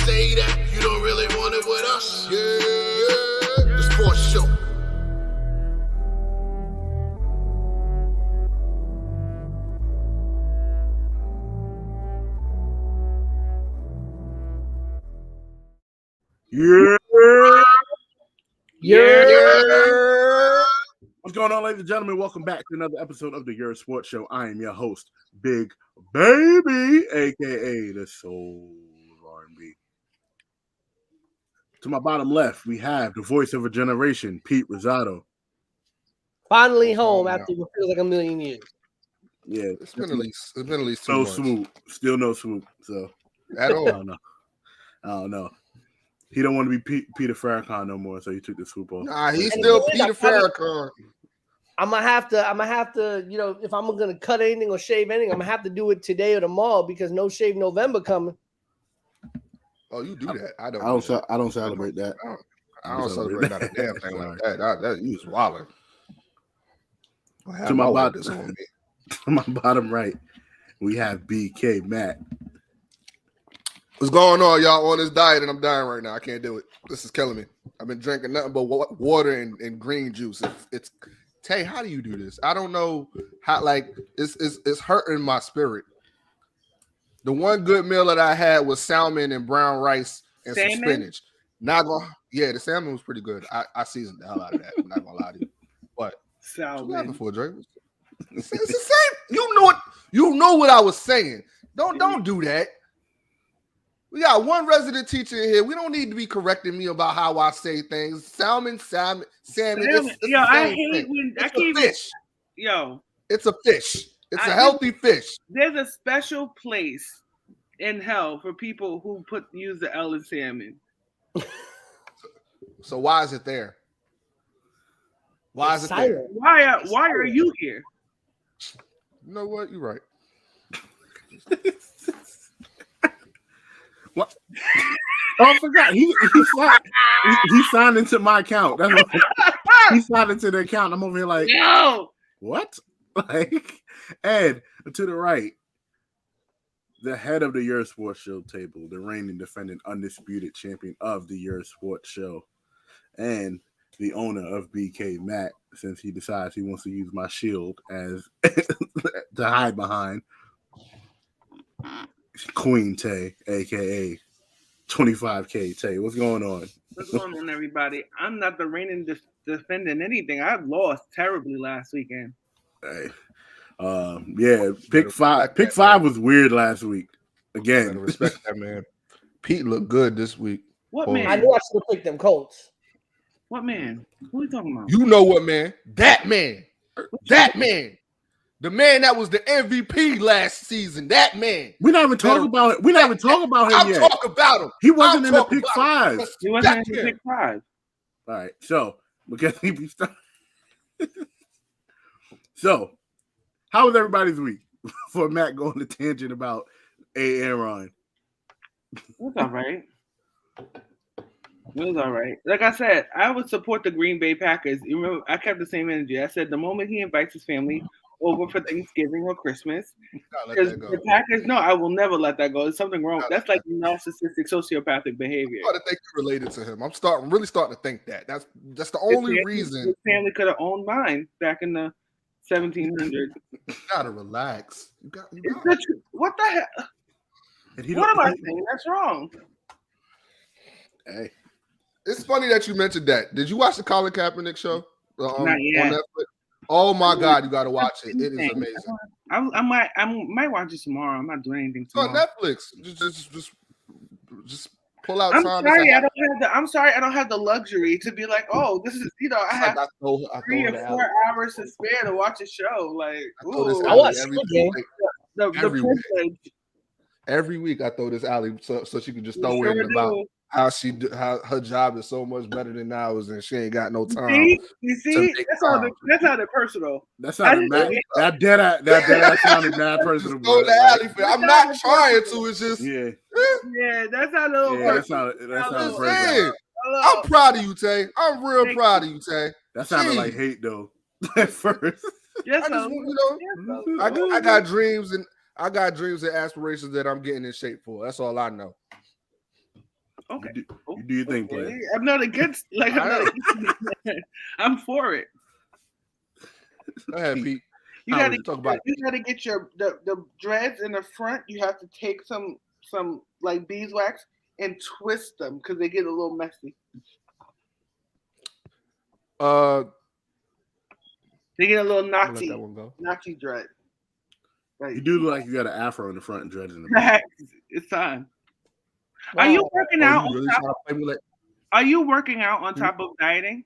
say that you don't really want it with us. Yeah, the sports show. Yeah. What's going on, ladies and gentlemen? Welcome back to another episode of the Yerrr Sports Show. I am your host, Big Baby, aka the Soul of R&B. To my bottom left, we have the voice of a generation, Pete Rosado. Finally home after what feels like a million years. Yeah, it's been at least 2 months. No swoop, still no swoop. So at all. I don't know. He don't want to be Peter Farrakhan no more, so he took the swoop off. Nah, he's still Peter Farrakhan. I'm gonna have to, you know, if I'm gonna cut anything or shave anything, I'm gonna have to do it today or tomorrow because No Shave November coming. Oh, you do that? I don't celebrate that. I don't celebrate that a damn thing like that. That you was wilding. To my bottom right, we have BK Matt. What's going on, y'all? On this diet, and I'm dying right now. I can't do it. This is killing me. I've been drinking nothing but water and green juice. It's Tay, how do you do this? I don't know how. Like it's hurting my spirit. The one good meal that I had was salmon and brown rice and some spinach. The salmon was pretty good. I seasoned the hell out of that. I'm not gonna lie to you. But salmon for Drake. It's the same. You know what I was saying. Don't do that. We got one resident teacher in here. We don't need to be correcting me about how I say things. Salmon. It's I hate when I can't fish. It's a fish. It's a healthy fish. There's a special place in hell for people who use the L in salmon. So why is it there? Why is it there? Why are you here? You know what? You're right. What? Oh, I forgot. He signed into my account. That's what he signed into the account. I'm over here like, no. What? Like, and to the right, the head of the Yerrr Sports Show table, the reigning defending undisputed champion of the Yerrr Sports Show, and the owner of BK Matt, since he decides he wants to use my shield as to hide behind. Queen Tay, aka 25K Tay. What's going on? What's going on, everybody? I'm not the reigning defending anything. I lost terribly last weekend. Hey, pick five was weird last week. Again, respect that, man. Pete looked good this week. What man? I knew I should have picked them Colts. What man? Who are you talking about? You know what man? That man. The man that was the MVP last season. That man. We not even talk about it. We not even talk about him yet. I'm talking about him. He wasn't in the pick five. He wasn't in the pick five. All right. So because we started. So, how was everybody's week? For Matt going to tangent about Aaron. It was all right. It was all right. Like I said, I would support the Green Bay Packers. You remember, I kept the same energy. I said the moment he invites his family over for Thanksgiving or Christmas, because the Packers, no, I will never let that go. There's something wrong. That's like narcissistic, sociopathic behavior. I think you related to him. I'm really starting to think that. That's the only reason. His family could have owned mine back in the 1700s. You gotta relax. What the hell? What am I saying? That's wrong. Hey. It's funny that you mentioned that. Did you watch the Colin Kaepernick show Not yet. on Netflix? Oh my God, you got to watch it. It is amazing. I might watch it tomorrow. I'm not doing anything tomorrow. It's on Netflix. Just pull out time. I'm sorry, I don't have the luxury to be like, oh, this is, I have 3 or 4 hours to spare to watch a show. Like, I watch the privilege. Every week I throw this alley so she can just throw in about how her job is so much better than ours and she ain't got no time. You see? That's how they're personal. That sounded mad. That dead sounded mad personal. I'm not trying to. It's just yeah. That's how that sounded personal. I'm proud of you, Tay. I'm real proud of you, Tay. That sounded like hate though. At first. Yes, I got dreams and aspirations that I'm getting in shape for. That's all I know. Okay. You do your thing, player. I'm not against. Like I'm not against it. I'm for it. Go ahead, Pete. You How gotta would you talk about it? you gotta get your the dreads in the front. You have to take some like beeswax and twist them because they get a little messy. They get a little I'm gonna let Nazi that one go. dread. Like, You do look like you got an afro in the front and dreads in the back. it's time. Are you working out? You really trying to play me like? Are you working out on top of dieting?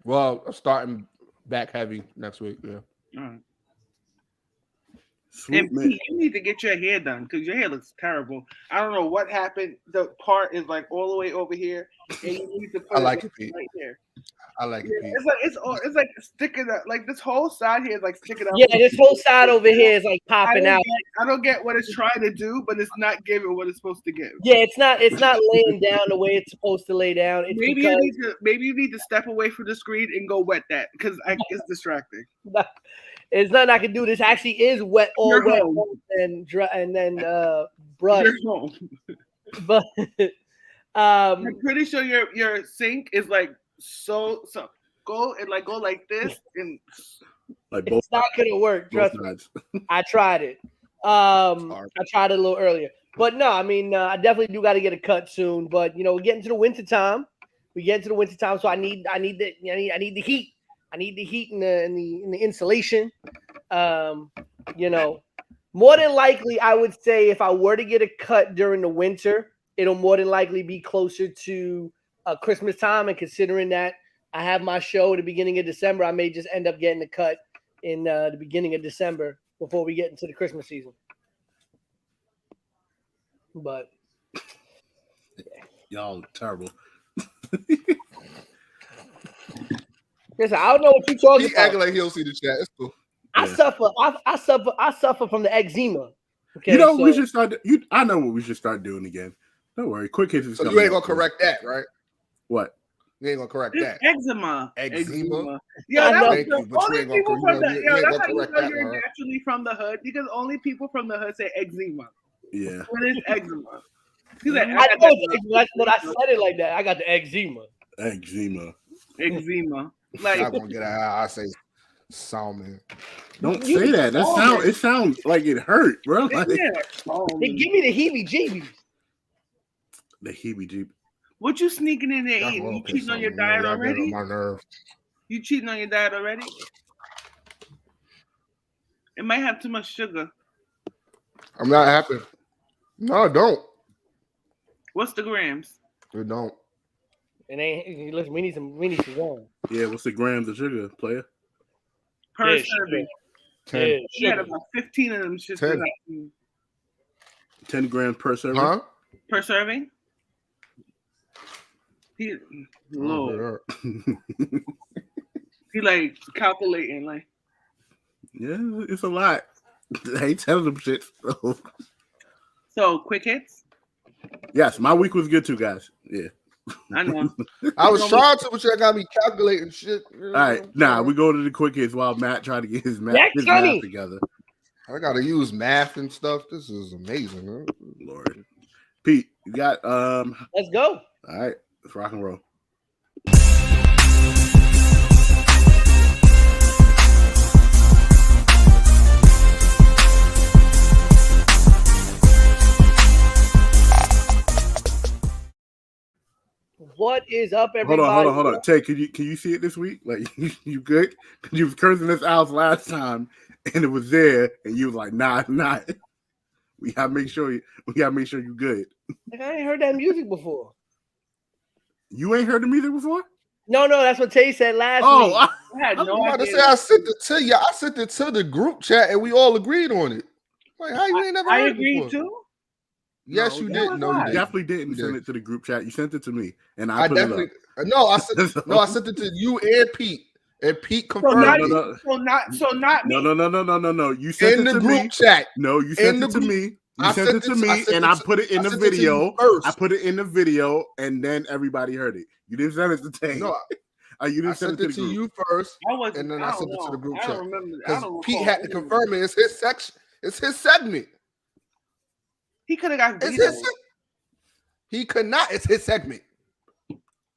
Well, I'm starting back heavy next week. Yeah. All right. Sweet, And man. Pete, you need to get your hair done because your hair looks terrible. I don't know what happened. The part is like all the way over here, and you need to put I like it, like Pete. right there. I like it, Pete. It's like sticking up. Like this whole side here is like sticking up. Yeah, this whole side over here is like popping out. I don't get what it's trying to do, but it's not giving what it's supposed to give. Yeah, it's not laying down the way it's supposed to lay down. It's Maybe because you need to step away from the screen and go wet that because it's distracting. it's nothing I can do. This actually is wet, all You're wet, home. and then brush. You're home. But I'm pretty sure your sink is like so go like this and Like both it's not gonna work. both Trust me. sides. I tried it. I tried it a little earlier, but no, I mean, I definitely do got to get a cut soon. But we're getting to the winter time. So I need the heat. I need the heat in the insulation. More than likely, I would say if I were to get a cut during the winter, it'll more than likely be closer to Christmas time. And considering that I have my show at the beginning of December, I may just end up getting a cut in the beginning of December before we get into the Christmas season. But Y'all terrible. listen, I don't know what you're talking He about. acting like he don't see the chat. It's cool. I suffer from the eczema. Okay, We should start. I know what we should start doing again. Don't worry. Quick hits is So coming you ain't up. gonna correct that, right? What? You ain't gonna correct that. eczema. Eczema? Yeah, I that know. was Thank you, but only you ain't people gonna- from the you ain't that's gonna how you correct know that, you're right? naturally from the hood because only people from the hood say eczema. Yeah. What is eczema? He's like, I know it's but I said it like that. I got the eczema. Eczema. eczema. I'm Like not gonna get out. I say salmon. Don't say that. It sounds like it hurt, bro. Like, yeah. They give me the heebie-jeebies. the heebie-jeeb. What you sneaking in there Y'all eating? gonna You piss cheating on on your me, diet man. Y'all get already? on my nerve. You cheating on your diet already? It might have too much sugar. I'm not happy. No, it don't. What's the grams? It don't. And they listen. We need some wine. Yeah, what's the grams of sugar, player? Per Yeah, serving. 10. Yeah, She had sugar. about 15 of them shits 10. in that. 10 grams per serving. Huh? Per serving? He Lord. He like calculating like Yeah, it's a lot. I ain't telling them shit. so quick hits. Yes, my week was good too, guys. Yeah. I know. I was trying to, but you got me calculating shit. All right, we go to the quick hits while Matt trying to get his math together. I gotta use math and stuff. This is amazing, man. Lord, Pete, you got Let's go. All right, let's rock and roll. What is up, everybody? Hold on. Tay, can you see it this week? Like you good? Because you was cursing this out last time, and it was there, and you was like, nah, it's not. We gotta make sure you good. Like, I ain't heard that music before. You ain't heard the music before? No, that's what Tay said last week. I had I'm no about to idea. say I sent it to you. I sent it to the group chat, and we all agreed on it. Like, how you ain't never I heard it agreed before? too. Yes, No, you that did. was No, you live. You didn't. definitely didn't You send did. it to the group chat. You sent it to me, and I put definitely. it No, I sent it to you and Pete. And Pete So confirmed not, it. so not me. No. You sent In it the to group me. chat. No, you sent In it the to group- me. I You sent it to me, and I put it in the video. First. I put it in the video, and then everybody heard it. You didn't send it to Tay. No, You I didn't send sent it it to to the group. you first, I wasn't. and then I sent it to the group I chat. don't remember. I Because don't Pete recall had to any of confirm it. It's his section. It's his segment. He could have got It's vetoed. He could not. It's his segment.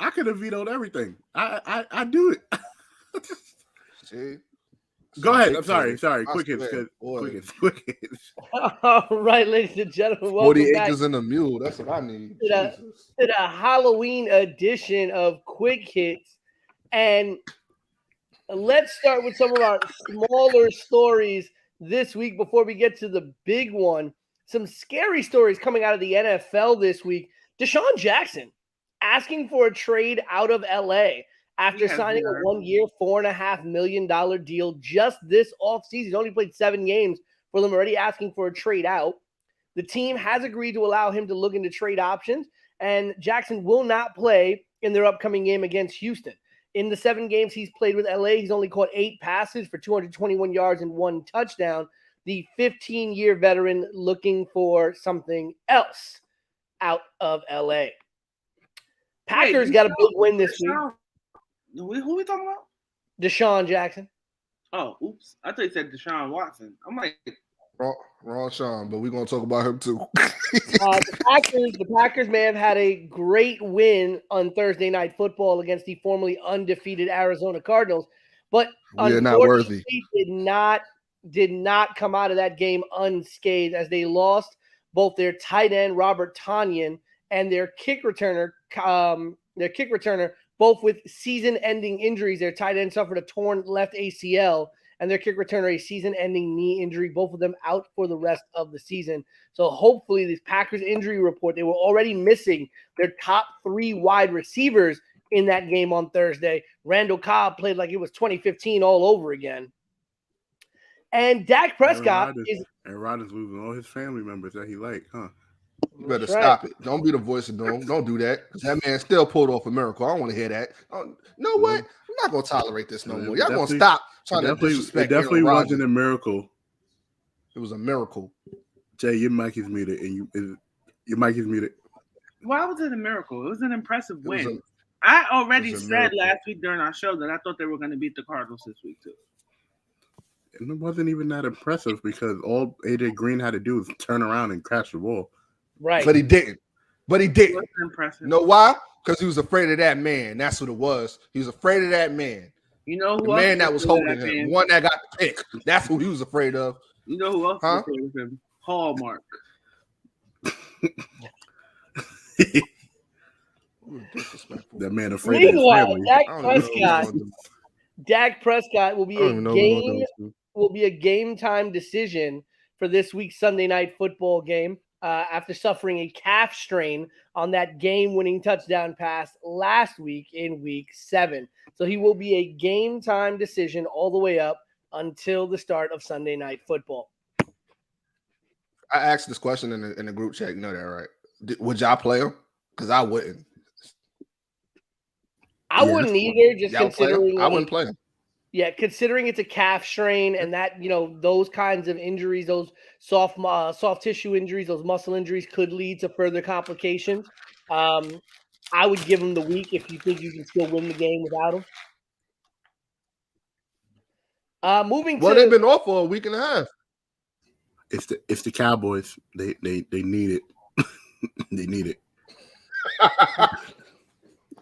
I could have vetoed everything. I do it. See? Go ahead. I'm sorry. Quick hits. Quick hits. All right, ladies and gentlemen, 40 welcome back acres and a mule. That's what I need. to the Halloween edition of Quick Hits. And let's start with some of our smaller stories this week before we get to the big one. Some scary stories coming out of the NFL this week. Deshaun Jackson asking for a trade out of LA after signing a 1-year, $4.5 million deal just this offseason. He's only played 7 games for them, already asking for a trade out. The team has agreed to allow him to look into trade options, and Jackson will not play in their upcoming game against Houston. In the 7 games he's played with LA, he's only caught 8 passes for 221 yards and 1 touchdown. The 15-year veteran looking for something else out of LA. Packers got a big win this week. Who are we talking about? Deshaun Jackson. Oh, oops. I thought you said Deshaun Watson. I'm like, wrong Sean, but we're going to talk about him too. The Packers may have had a great win on Thursday Night Football against the formerly undefeated Arizona Cardinals, but We're not worthy. Did not come out of that game unscathed as they lost both their tight end Robert Tonyan and their kick returner, both with season-ending injuries. Their tight end suffered a torn left ACL, and their kick returner a season-ending knee injury. Both of them out for the rest of the season. So hopefully, this Packers injury report, they were already missing their top 3 wide receivers in that game on Thursday. Randall Cobb played like it was 2015 all over again. And Dak Prescott Aaron Rodgers losing all his family members that he liked, huh? You better stop it. Don't be the voice of doom. Don't do that. That man still pulled off a miracle. I don't want to hear that. You know what? I'm not going to tolerate this no more. Y'all going to stop trying to disrespect. It definitely wasn't a miracle. It was a miracle. Jay, your mic is muted, and your mic is muted. Why was it a miracle? It was an impressive win. I already said last week during our show that I thought they were going to beat the Cardinals this week too. And it wasn't even that impressive because all AJ Green had to do was turn around and catch the ball. Right. But he didn't. It wasn't impressive. You know why? Because he was afraid of that man. That's what it was. He was afraid of that man. You know who the else man that was holding him, man? one that got the pick. That's who he was afraid of. You know who else was afraid of him? Hallmark. That man afraid of his family. Dak Prescott will be a game time decision for this week's Sunday Night Football game after suffering a calf strain on that game-winning touchdown pass last week in Week 7. So he will be a game time decision all the way up until the start of Sunday Night Football. I asked this question in the group chat. You know that, right? Would y'all play him? Because I wouldn't. I wouldn't either, just considering. I wouldn't play him. Yeah, considering it's a calf strain and that, those kinds of injuries, those soft tissue injuries, those muscle injuries could lead to further complications. I would give him the week if you think you can still win the game without him. They've been off for a week and a half. It's the Cowboys. They need it. They need it.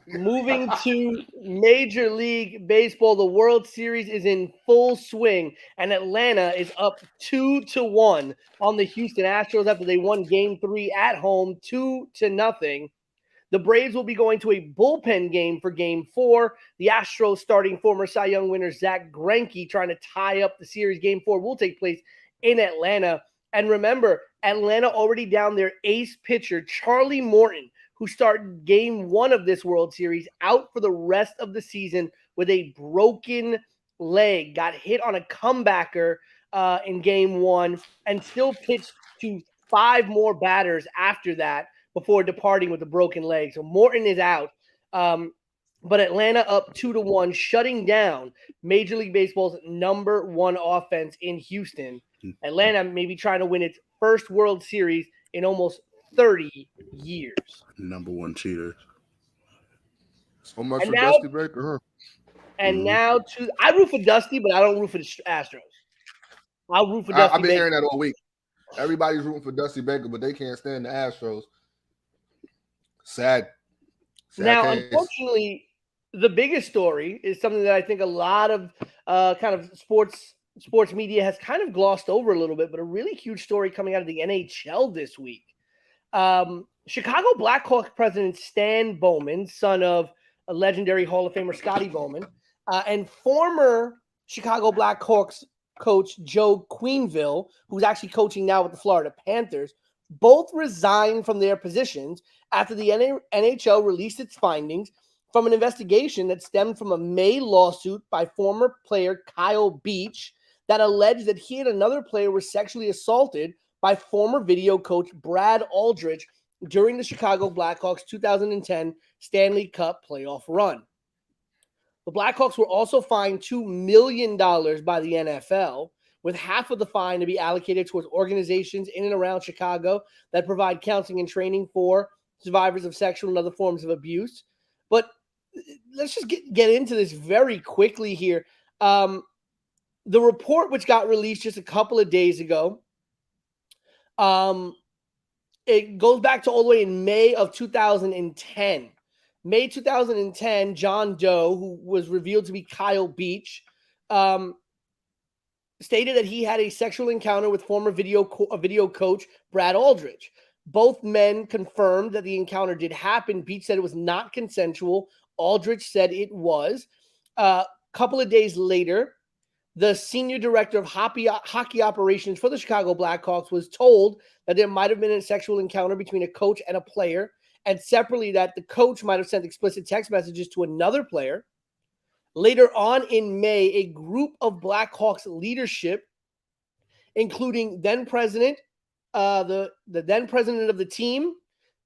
Moving to Major League Baseball, the World Series is in full swing, and Atlanta is up 2-1 on the Houston Astros after they won Game 3 at home 2-0. The Braves will be going to a bullpen game for Game 4. The Astros starting former Cy Young winner Zach Greinke trying to tie up the series. Game 4 will take place in Atlanta. And remember, Atlanta already down their ace pitcher, Charlie Morton, who started Game 1 of this World Series, out for the rest of the season with a broken leg. Got hit on a comebacker in Game 1 and still pitched to 5 more batters after that before departing with a broken leg. So Morton is out. But Atlanta up 2-1, shutting down Major League Baseball's number 1 offense in Houston. Atlanta may be trying to win its first World Series in almost 30 years. Number 1 cheater. So much for Dusty Baker, huh? And now I root for Dusty, but I don't root for the Astros. I'll root for Dusty. I've been hearing that all week. Everybody's rooting for Dusty Baker, but they can't stand the Astros. Sad Now, case. unfortunately, the biggest story is something that I think a lot of kind of sports media has kind of glossed over a little bit, but a really huge story coming out of the NHL this week. Chicago Blackhawks president Stan Bowman, son of a legendary Hall of Famer Scotty Bowman, and former Chicago Blackhawks coach Joe Quenneville, who's actually coaching now with the Florida Panthers, both resigned from their positions after the NHL released its findings from an investigation that stemmed from a May lawsuit by former player Kyle Beach that alleged that he and another player were sexually assaulted by former video coach Brad Aldridge during the Chicago Blackhawks 2010 Stanley Cup playoff run. The Blackhawks were also fined $2 million by the NFL, with half of the fine to be allocated towards organizations in and around Chicago that provide counseling and training for survivors of sexual and other forms of abuse. But let's just get into this very quickly here. The report, which got released just a couple of days ago, it goes back to all the way in May of 2010. May 2010, John Doe, who was revealed to be Kyle Beach, stated that he had a sexual encounter with former video coach Brad Aldridge. Both men confirmed that the encounter did happen. Beach said it was not consensual. Aldridge said it was. A couple of days later, the senior director of hockey operations for the Chicago Blackhawks was told that there might have been a sexual encounter between a coach and a player, and separately that the coach might have sent explicit text messages to another player. Later on in May, a group of Blackhawks leadership, including then president, the then president of the team,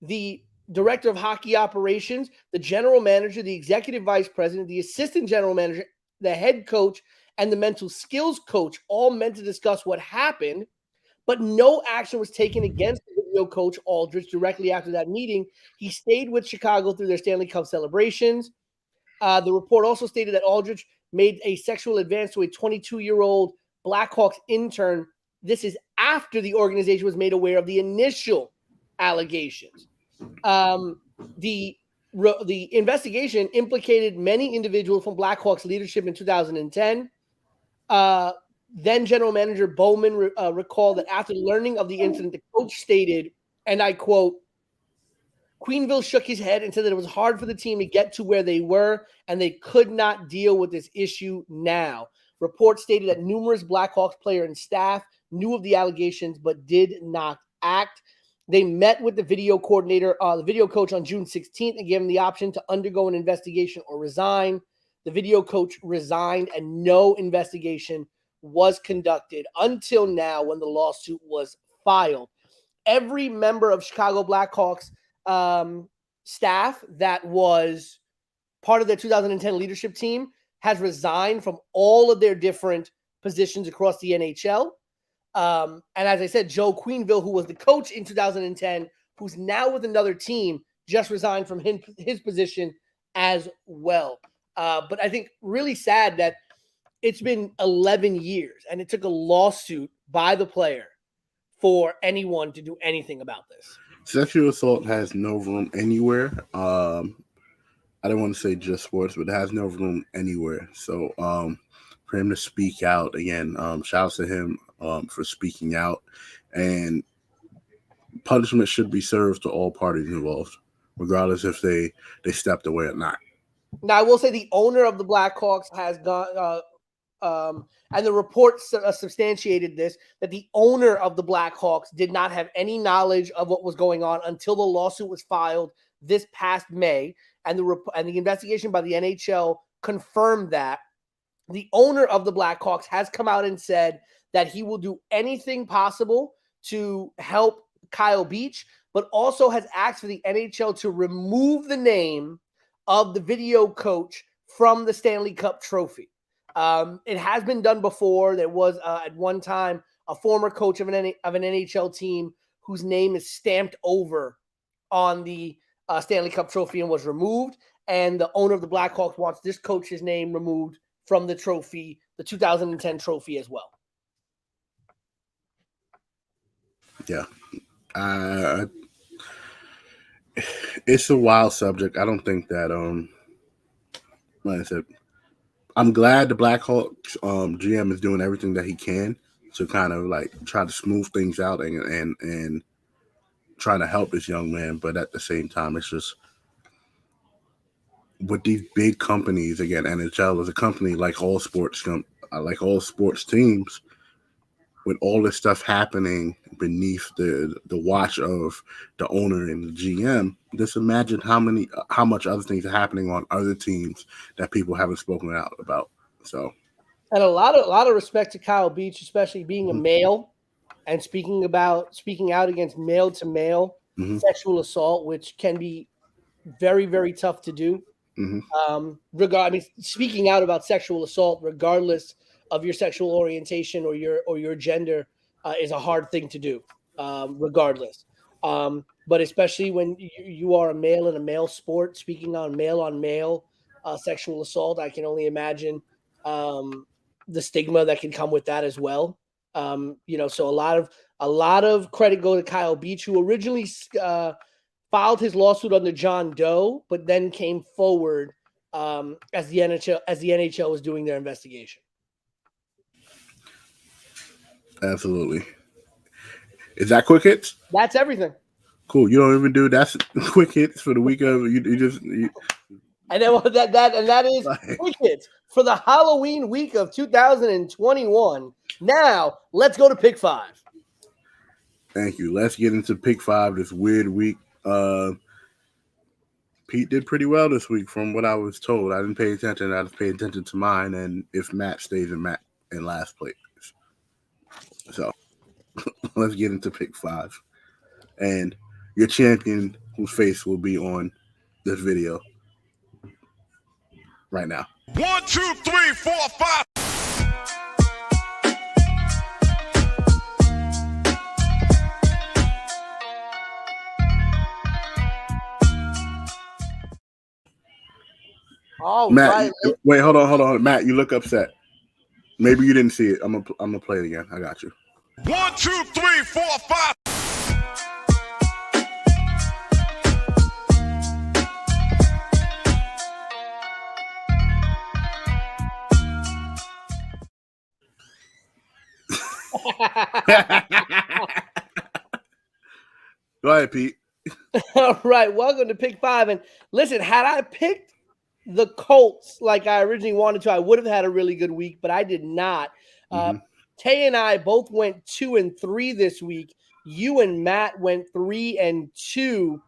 the director of hockey operations, the general manager, the executive vice president, the assistant general manager, the head coach, and the mental skills coach all met to discuss what happened, but no action was taken against the video coach Aldridge directly after that meeting. He stayed with Chicago through their Stanley Cup celebrations. The report also stated that Aldridge made a sexual advance to a 22-year-old Blackhawks intern. This is after the organization was made aware of the initial allegations. The investigation implicated many individuals from Blackhawks leadership in 2010. Then general manager Bowman recalled that after learning of the incident, the coach stated, and I quote, "Quenneville shook his head and said that it was hard for the team to get to where they were, and they could not deal with this issue now." Reports stated that numerous Blackhawks players and staff knew of the allegations but did not act. They met with the video coordinator, the video coach, on June 16th and gave him the option to undergo an investigation or resign. The video coach resigned, and no investigation was conducted until now when the lawsuit was filed. Every member of Chicago Blackhawks staff that was part of their 2010 leadership team has resigned from all of their different positions across the NHL. And as I said, Joe Quenneville, who was the coach in 2010, who's now with another team, just resigned from his position as well. But I think really sad that it's been 11 years and it took a lawsuit by the player for anyone to do anything about this. Sexual assault has no room anywhere. I don't want to say just sports, but it has no room anywhere. So for him to speak out again, shout out to him for speaking out, and punishment should be served to all parties involved, regardless if they stepped away or not. Now, I will say the owner of the Blackhawks has gone, and the report substantiated this, that the owner of the Blackhawks did not have any knowledge of what was going on until the lawsuit was filed this past May, and the investigation by the NHL confirmed that. The owner of the Blackhawks has come out and said that he will do anything possible to help Kyle Beach, but also has asked for the NHL to remove the name of the video coach from the Stanley Cup trophy. It has been done before. There was at one time a former coach of an NHL team whose name is stamped over on the Stanley Cup trophy and was removed. And the owner of the Blackhawks wants this coach's name removed from the trophy, the 2010 trophy as well. Yeah. It's a wild subject. I don't think that like I said, I'm glad the Black Hawks GM is doing everything that he can to kind of like try to smooth things out and trying to help this young man. But at the same time, it's just with these big companies, again, NHL is a company like all sports teams, with all this stuff happening beneath the watch of the owner and the GM. Just imagine how much other things are happening on other teams that people haven't spoken out about. So, and a lot of respect to Kyle Beach, especially being a male and speaking out against male to male sexual assault, which can be very, very tough to do. Speaking out about sexual assault, regardless of your sexual orientation or your gender, is a hard thing to do, regardless. But especially when you are a male in a male sport, speaking on male sexual assault, I can only imagine the stigma that can come with that as well. So a lot of credit go to Kyle Beach, who originally filed his lawsuit under John Doe, but then came forward as the NHL was doing their investigation. absolutely. Is that quick hits? That's everything. Cool. You don't even do that's quick hits for the week of you just. And then that is quick hits for the Halloween week of 2021. Now let's go to pick 5. Thank you. Let's get into pick 5 this weird week. Pete did pretty well this week from what I was told. I didn't pay attention. I just paid attention to mine, and if Matt stays in last place. So let's get into pick 5. And your champion, whose face will be on this video right now. 1, 2, 3, 4, 5. Oh, Matt, wait, hold on. Matt, you look upset. Maybe you didn't see it. I'm gonna play it again. I got you. 1, 2, 3, 4, 5. Go ahead, Pete. All right, welcome to pick 5. And listen, had I picked the Colts like I originally wanted to, I would have had a really good week, but I did not. Tay and I both went 2-3 this week. You and Matt went 3-2.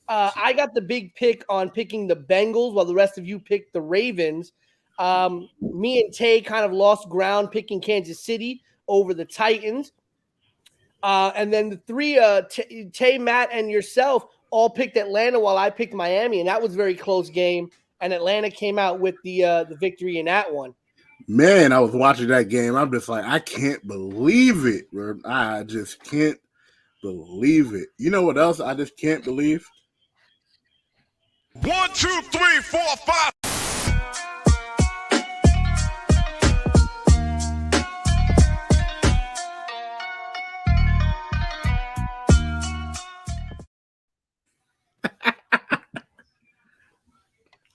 I got the big pick on picking the Bengals, while the rest of you picked the Ravens. Me and Tay kind of lost ground picking Kansas City over the Titans. And then the three, Tay, Matt, and yourself all picked Atlanta while I picked Miami, and that was a very close game. And Atlanta came out with the victory in that one. Man, I was watching that game. I'm just like, I can't believe it, bro. I just can't believe it. You know what else I just can't believe? 1, 2, 3, 4, 5.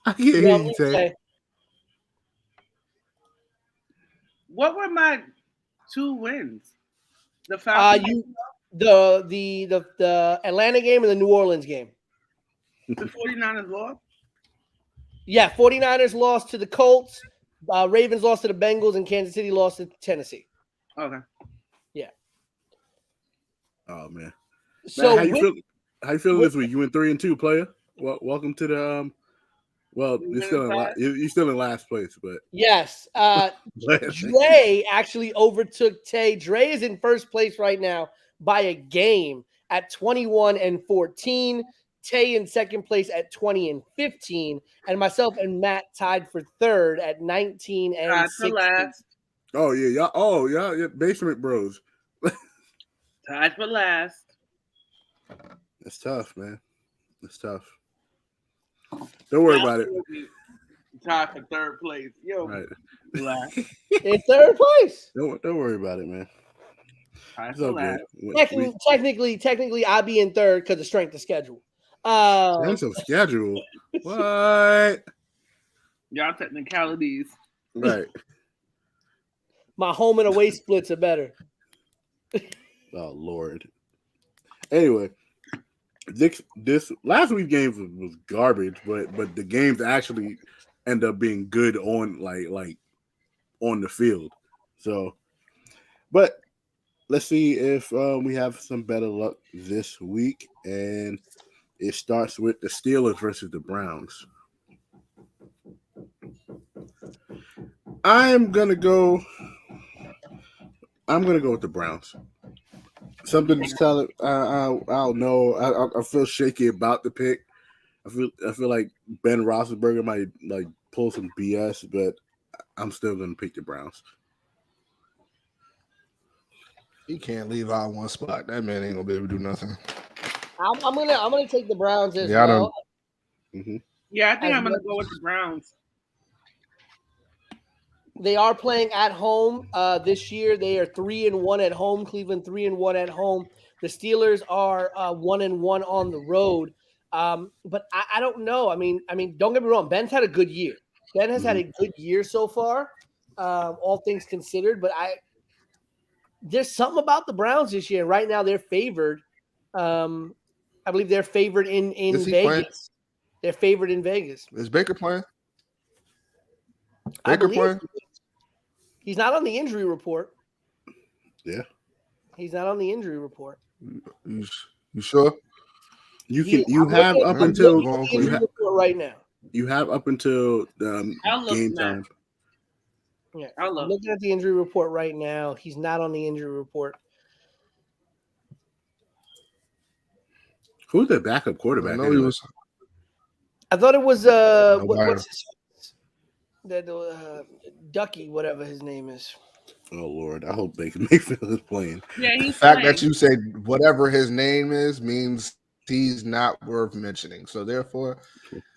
I can't hear you say. What were my 2 wins? The Falcons, the Atlanta game and the New Orleans game. the 49ers lost. Yeah, 49ers lost to the Colts, Ravens lost to the Bengals, and Kansas City lost to Tennessee. Okay. Yeah. Oh man. So Matt, how you feeling this week? You went 3-2, player. Well, welcome to the Well, you're still in last place, but yes. Dre actually overtook Tay. Dre is in first place right now by a game at 21-14. Tay in second place at 20-15, and myself and Matt tied for third at 19-16. Oh yeah, yeah, basement bros. Tied for last. It's tough, man. It's tough. Don't worry about it. Tied for third place. Yo, right. Last. In third place. Don't worry about it, man. It's all good. Technically, I'll be in third because of strength of schedule. Strength of schedule. What? Y'all technicalities. Right. My home and away splits are better. Oh Lord. Anyway, this last week's game was garbage, but the games actually end up being good on like on the field. So, but let's see if we have some better luck this week, and it starts with the Steelers versus the Browns. I'm gonna go with the Browns. Something to tell it. I don't know. I feel shaky about the pick. I feel like Ben Roethlisberger might like pull some BS, but I'm still gonna pick the Browns. He can't leave out one spot. That man ain't gonna be able to do nothing. I'm gonna take the Browns as well. Mm-hmm. Yeah, I think I'm gonna go with the Browns. They are playing at home this year. They are 3-1 at home. Cleveland 3-1 at home. The Steelers are 1-1 on the road. But I don't know. I mean, don't get me wrong. Ben's had a good year. Ben has had a good year so far, all things considered. But there's something about the Browns this year. Right now, they're favored. I believe they're favored in Vegas. Playing? They're favored in Vegas. Is Baker playing? Baker playing? He's not on the injury report. Yeah. He's not on the injury report. You sure? You have up until right now. You have up until game time. Yeah, I'm looking at the injury report right now. He's not on the injury report. Who's the backup quarterback? I thought it was what's his Ducky, whatever his name is. Oh Lord, I hope Baker Mayfield is playing. Yeah, he's the fact playing. that you said whatever his name is means he's not worth mentioning. So therefore,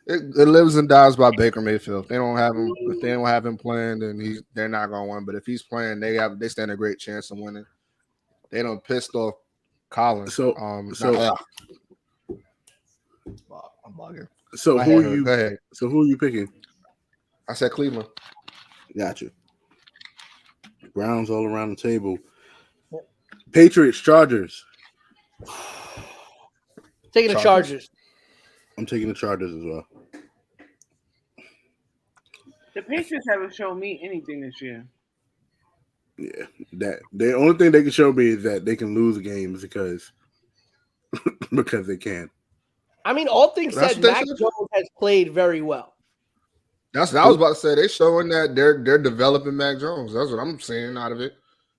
it lives and dies by Baker Mayfield. If they don't have him, playing, then they're not gonna win. But if he's playing, they stand a great chance of winning. They don't pissed off Collins. I'm bugging. So who are you picking? I said Cleveland. Gotcha. Browns all around the table. Patriots, Chargers. Taking the Chargers. I'm taking the Chargers as well. The Patriots haven't shown me anything this year. Yeah, that the only thing they can show me is that they can lose games because they can. I mean, all things said, Mac Jones has played very well. That's what I was about to say. They're showing that they're developing Mac Jones. That's what I'm seeing out of it.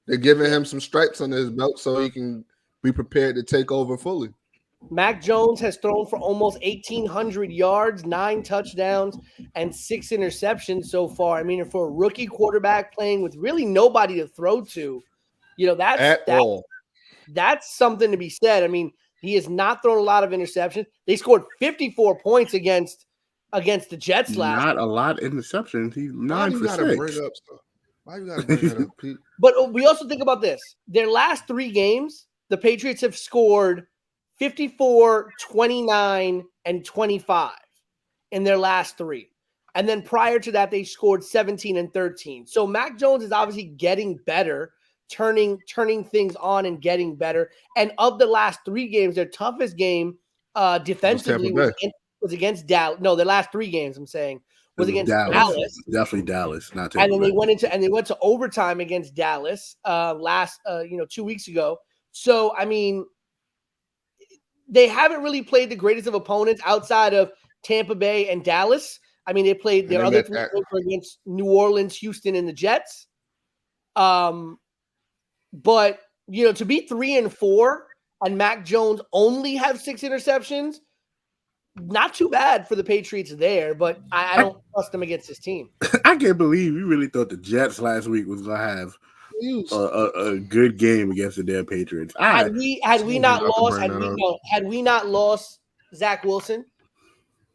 They're giving him some stripes under his belt so he can be prepared to take over fully. Mac Jones has thrown for almost 1,800 yards, 9 touchdowns, and 6 interceptions so far. I mean, for a rookie quarterback playing with really nobody to throw to, that's something to be said. I mean, he has not thrown a lot of interceptions. They scored 54 points against the Jets last. Not a lot of interceptions. He's 9 for 6. Why you gotta bring that up, Pete? But we also think about this. Their last 3 games, the Patriots have scored 54, 29, and 25 in their last 3. And then prior to that, they scored 17 and 13. So Mac Jones is obviously getting better, turning things on and getting better. And of the last 3 games, their toughest game defensively was against Dallas. No, their last 3 games, I'm saying, was against Dallas. Definitely Dallas. Not Tampa and then Bay. they went to overtime against Dallas 2 weeks ago. So I mean, they haven't really played the greatest of opponents outside of Tampa Bay and Dallas. I mean, they played their other 3 games against New Orleans, Houston, and the Jets. But to be 3-4 and Mac Jones only have 6 interceptions, not too bad for the Patriots there. But I don't trust them against this team. I can't believe you really thought the Jets last week was gonna have a good game against the damn Patriots. Had we not lost Zach Wilson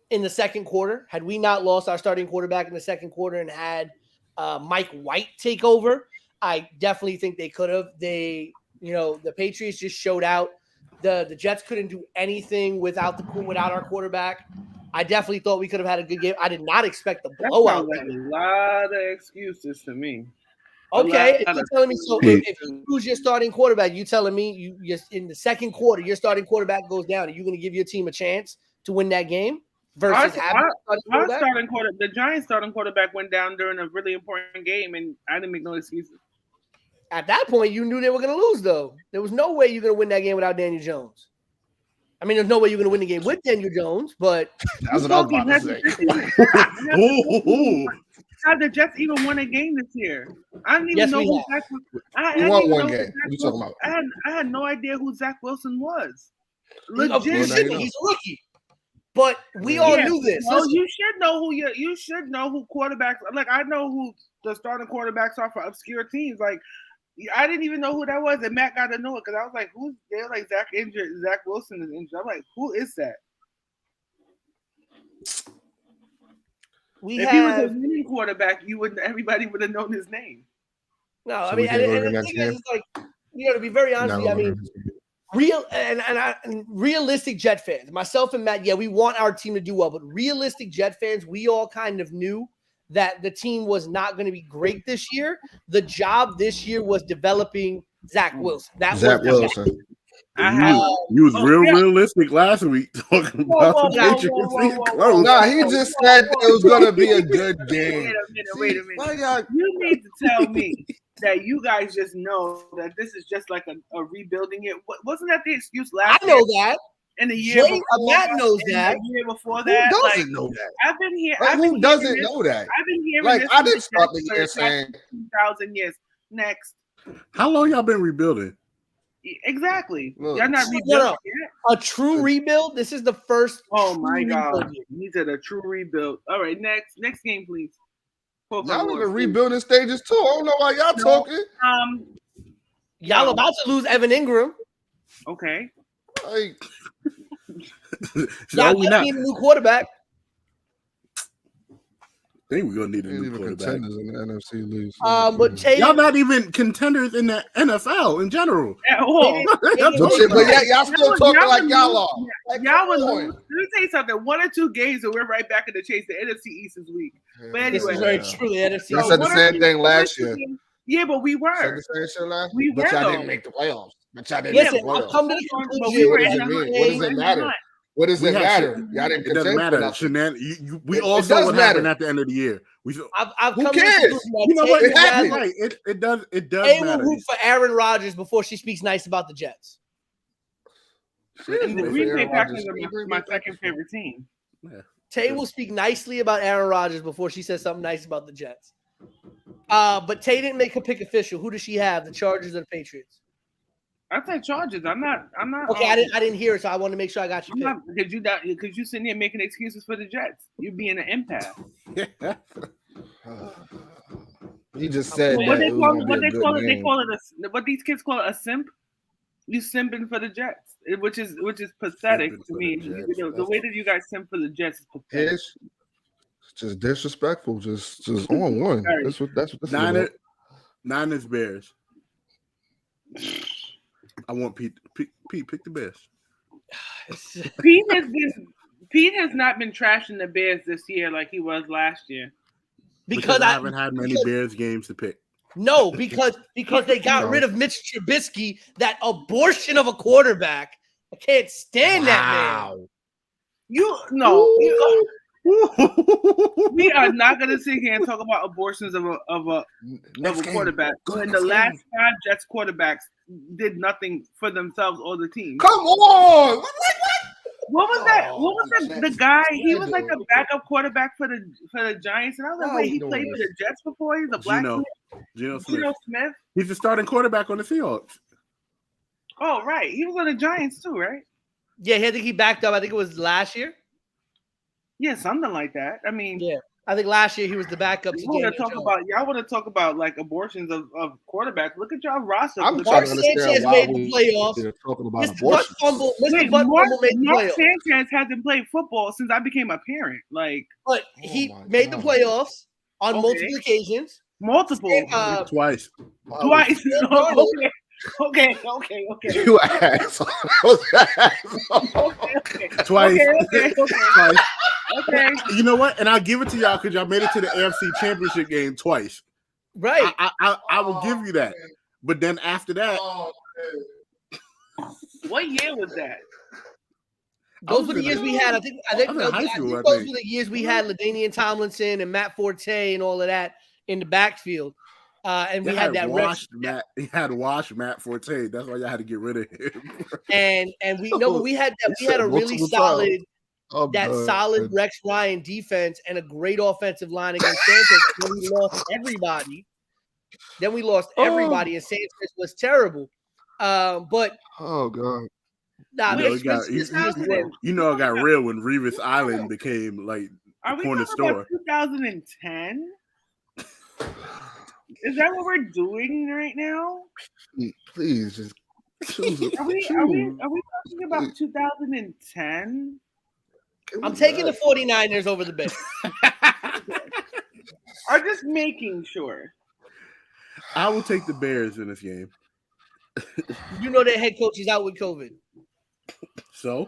in the second quarter, had we not lost our starting quarterback in the second quarter and had Mike White take over, I definitely think they could have. They The Patriots just showed out. The Jets couldn't do anything without our quarterback. I definitely thought we could have had a good game. I did not expect the blowout. That sounds like a lot of excuses to me. Okay, if you're telling me so, if you lose your starting quarterback, you telling me you just in the second quarter your starting quarterback goes down, are you going to give your team a chance to win that game? Versus the Giants starting quarterback went down during a really important game, and I didn't make no excuses. At that point, you knew they were going to lose, though. There was no way you're going to win that game without Daniel Jones. I mean, there's no way you're going to win the game with Daniel Jones, but that's what I was about to say. How the Jets even won a game this year? I didn't even know who Zach was. We won one game. What you talking about? I had no idea who Zach Wilson was. Legit, he's a rookie. But we all knew this. Well, you should know who quarterbacks. Like, I know who the starting quarterbacks are for obscure teams. Like, I didn't even know who that was, and Matt got to know it because I was like, "Who's?" They're like, Zach injured. Zach Wilson is injured. I'm like, "Who is that?" He was a winning quarterback, everybody would have known his name. No, I mean, and the thing is, like, to be very honest with you, I mean, realistic Jet fans, myself and Matt, we want our team to do well, but realistic Jet fans, we all kind of knew that the team was not going to be great this year. The job this year was developing Zach Wilson. Zach Wilson. You was realistic last week talking about the Patriots. Nah, he just said it was going to be a good game. Wait a minute. You need to tell me that you guys just know that this is just like a rebuilding it. Wasn't that the excuse last year? I know that. In the year before, Matt knows that. The year before that, who doesn't know that? I've been here. Who doesn't know that? I've been hearing like this I didn't start the year saying 2,000 years. Next. How long y'all been rebuilding? Exactly. Look, y'all not rebuilding yet. A true rebuild. This is the first. Oh my God! He said a true rebuild. All right, next game, please. Y'all in the rebuilding stages too. I don't know why y'all talking. Y'all about to lose Evan Ingram. Okay. Like, y'all need a new quarterback. I think we're gonna need a new quarterback. Contenders in the NFC league. But y'all not even contenders in the NFL in general. But y'all still talking like y'all are. Like, y'all was. Let me tell you something. 1 or 2 games, and we're right back in the chase. The NFC East this week. But anyway, this is very true. The NFC. You said the same thing last year. Yeah, but we were. But y'all didn't make the playoffs. Listen, I've come to the conclusion. What does it matter? What does it matter? Y'all didn't. It doesn't matter. We all saw what happened at the end of the year. I've Who come cares? To the you know what? Right. It does. It does Tay matter. will root for Aaron Rodgers before she speaks nice about the Jets. And the Green Bay Packers are my second favorite team. Yeah. Tay will speak nicely about Aaron Rodgers before she says something nice about the Jets. But Tay didn't make her pick official. Who does she have? The Chargers or the Patriots? I said Chargers. I'm not. Okay, I didn't hear it, so I want to make sure I got you. Because you sitting there making excuses for the Jets. You being an empath. He just said what they call it. What these kids call it, a simp. You simping for the Jets, which is pathetic to me. The way that you guys simp for the Jets is pathetic. It's just disrespectful. Just on one. That's what this is. Niners Bears. I want Pete pick the Bears. Pete has not been trashing the Bears this year like he was last year. Because I haven't had many Bears games to pick. No, because they got rid of Mitch Trubisky, that abortion of a quarterback. I can't stand that man. We are not going to sit here and talk about abortions of a quarterback. When the last 5 Jets quarterbacks did nothing for themselves or the team. Come on! What was that? What was that? The guy? He was like a backup quarterback for the Giants, and I was like, wait, he played for the Jets before? He's a black Geno Smith. He's the starting quarterback on the Seahawks. Oh, right. He was on the Giants too, right? Yeah, I think he backed up. I think it was last year. Yeah, something like that. I mean, yeah, I think last year he was the backup. Y'all want to talk about like abortions of quarterbacks? Look at y'all roster. I'm trying to understand why we're talking about abortions. Mark Sanchez hasn't played football since I became a parent. But he made the playoffs on multiple occasions. Multiple. Twice. Okay. You asshole. Okay. Twice. Okay. Twice. Okay. You know what? And I'll give it to y'all because y'all made it to the AFC Championship game twice. Right. I will give you that. But then after that, What year was that? Those were the years we had. I think was in high school, I those think. were the years we had LaDainian Tomlinson and Matt Forte and all of that in the backfield. And we had that washed Matt. He had washed Matt Forte. That's why y'all had to get rid of him. and we know, but we had that. We had a really solid, solid Rex Ryan defense and a great offensive line against Sanchez. Then we lost everybody. And Sanchez was terrible. But oh god. Nah, it got real when Revis Island became like Are the we corner talking store. about 2010? Is that what we're doing right now? Please just choose. Are we talking about 2010? I'm taking the 49ers over the Bears. I'm just making sure. I will take the Bears in this game. You know their head coach is out with COVID. So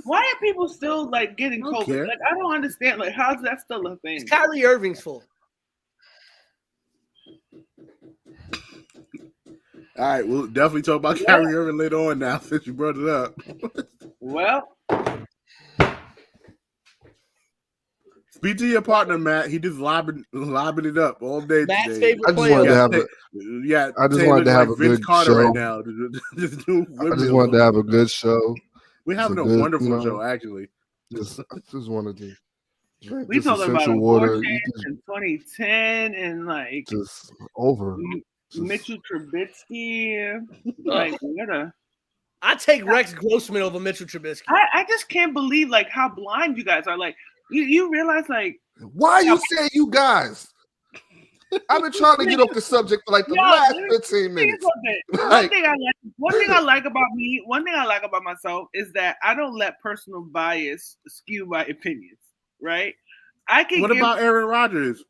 why are people still like getting COVID? Care. Like I don't understand. Like how's that still a thing? It's Kyrie Irving's fault. all right, we'll definitely talk about Kyrie Irving later on now since you brought it up. Well, speak to your partner, Matt. He just lobbing it up all day Matt's today. favorite I just player. wanted to have I I just wanted to have a Vince good Carter show. right now. I just wanted to have a good show. We're having a good, wonderful show, actually. Just wanted to drink we this talking about essential water. abortion in 2010 and like Just over. Mitchell Trubisky. Like what I take Rex Grossman over Mitchell Trubisky. I just can't believe like how blind you guys are. Like you realize like Why you say you guys? I've been trying to get off the subject for like the last 15 minutes. One thing I like about me, one thing I like about myself is that I don't let personal bias skew my opinions. Right? What about Aaron Rodgers?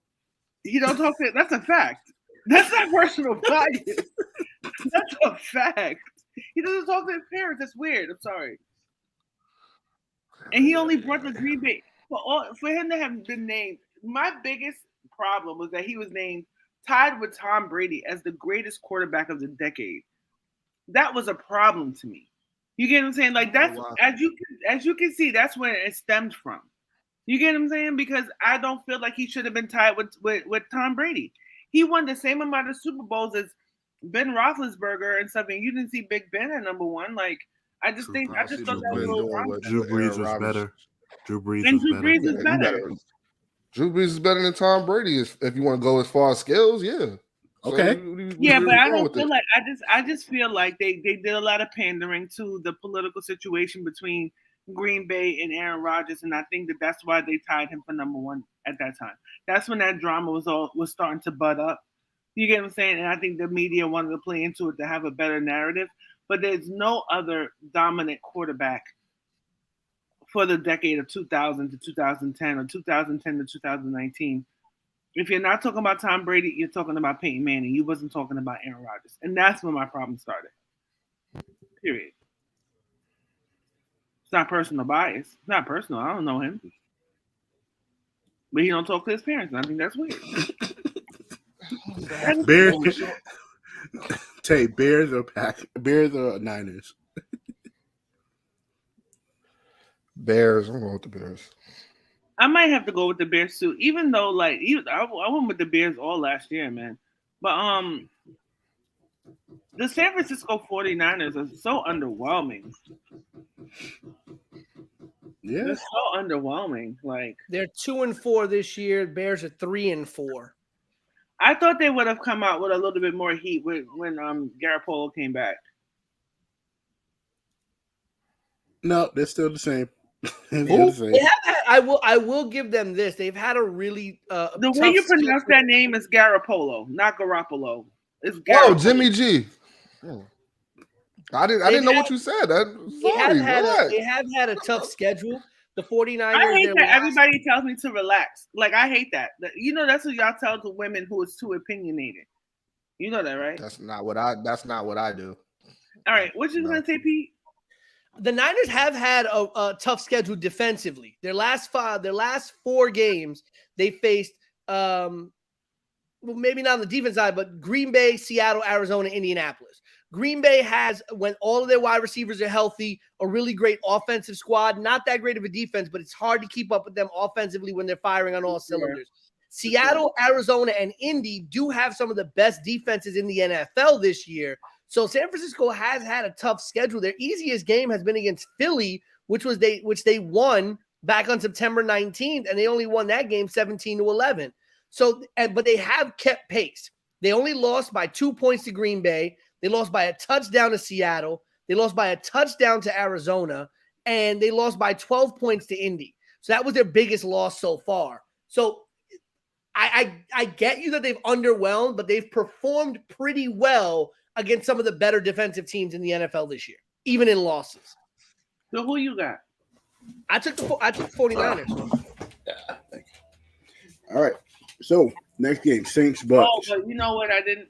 He don't talk to. That's a fact. That's not personal bias. That's a fact. He doesn't talk to his parents. That's weird. I'm sorry. And he only brought the Green Bay for him to have been named. My biggest problem was that he was named tied with Tom Brady as the greatest quarterback of the decade. That was a problem to me. You get what I'm saying? Like that's as you can see, that's where it stemmed from. You get what I'm saying? Because I don't feel like he should have been tied with Tom Brady. He won the same amount of Super Bowls as Ben Roethlisberger and stuff, and you didn't see Big Ben at number one. Like I just thought that was a little wrong. Drew Brees was better. Drew Brees is better. Drew Brees is better than Tom Brady if you want to go as far as skills, yeah. Okay. So, but I don't feel like I just feel like they did a lot of pandering to the political situation between Green Bay and Aaron Rodgers, and I think that's why they tied him for number one at that time. That's when that drama was starting to bud up. You get what I'm saying? And I think the media wanted to play into it to have a better narrative. But there's no other dominant quarterback for the decade of 2000 to 2010 or 2010 to 2019. If you're not talking about Tom Brady, you're talking about Peyton Manning. You wasn't talking about Aaron Rodgers. And that's when my problem started. Period. It's not personal bias. It's not personal. I don't know him. But he don't talk to his parents. And I think that's weird. Bears. Tay, Bears or Niners? Bears. I'm going with the Bears. I might have to go with the Bears too, even though I went with the Bears all last year, man. But the San Francisco 49ers are so underwhelming. Yeah. They're so underwhelming. Like they're 2-4 this year. Bears are 3-4. I thought they would have come out with a little bit more heat when Garoppolo came back. No, they're still the same. I will give them this. They've had a really the way you pronounce that name is Garoppolo, not Garoppolo. It's Garoppolo. Oh, Jimmy G. Oh. I didn't know what you said. They have had a tough schedule. The 49ers. I hate that everybody tells me to relax. Like I hate that. You know, that's what y'all tell to women who is too opinionated. You know that, right? That's not what I do. All right. What you gonna say, Pete? The Niners have had a tough schedule defensively. Their last 4 games, they faced well, maybe not on the defense side, but Green Bay, Seattle, Arizona, Indianapolis. Green Bay has, when all of their wide receivers are healthy, a really great offensive squad. Not that great of a defense, but it's hard to keep up with them offensively when they're firing on all cylinders. Seattle, Arizona, and Indy do have some of the best defenses in the NFL this year. So San Francisco has had a tough schedule. Their easiest game has been against Philly, which they won back on September 19th, and they only won that game 17-11. So, but they have kept pace. They only lost by 2 points to Green Bay. They lost by a touchdown to Seattle. They lost by a touchdown to Arizona, and they lost by 12 points to Indy. So that was their biggest loss so far. So I get you that they've underwhelmed, but they've performed pretty well against some of the better defensive teams in the NFL this year, even in losses. So who you got? I took 49ers. Yeah, thank you. All right. So next game, Saints Bucks. Oh, but you know what? I didn't.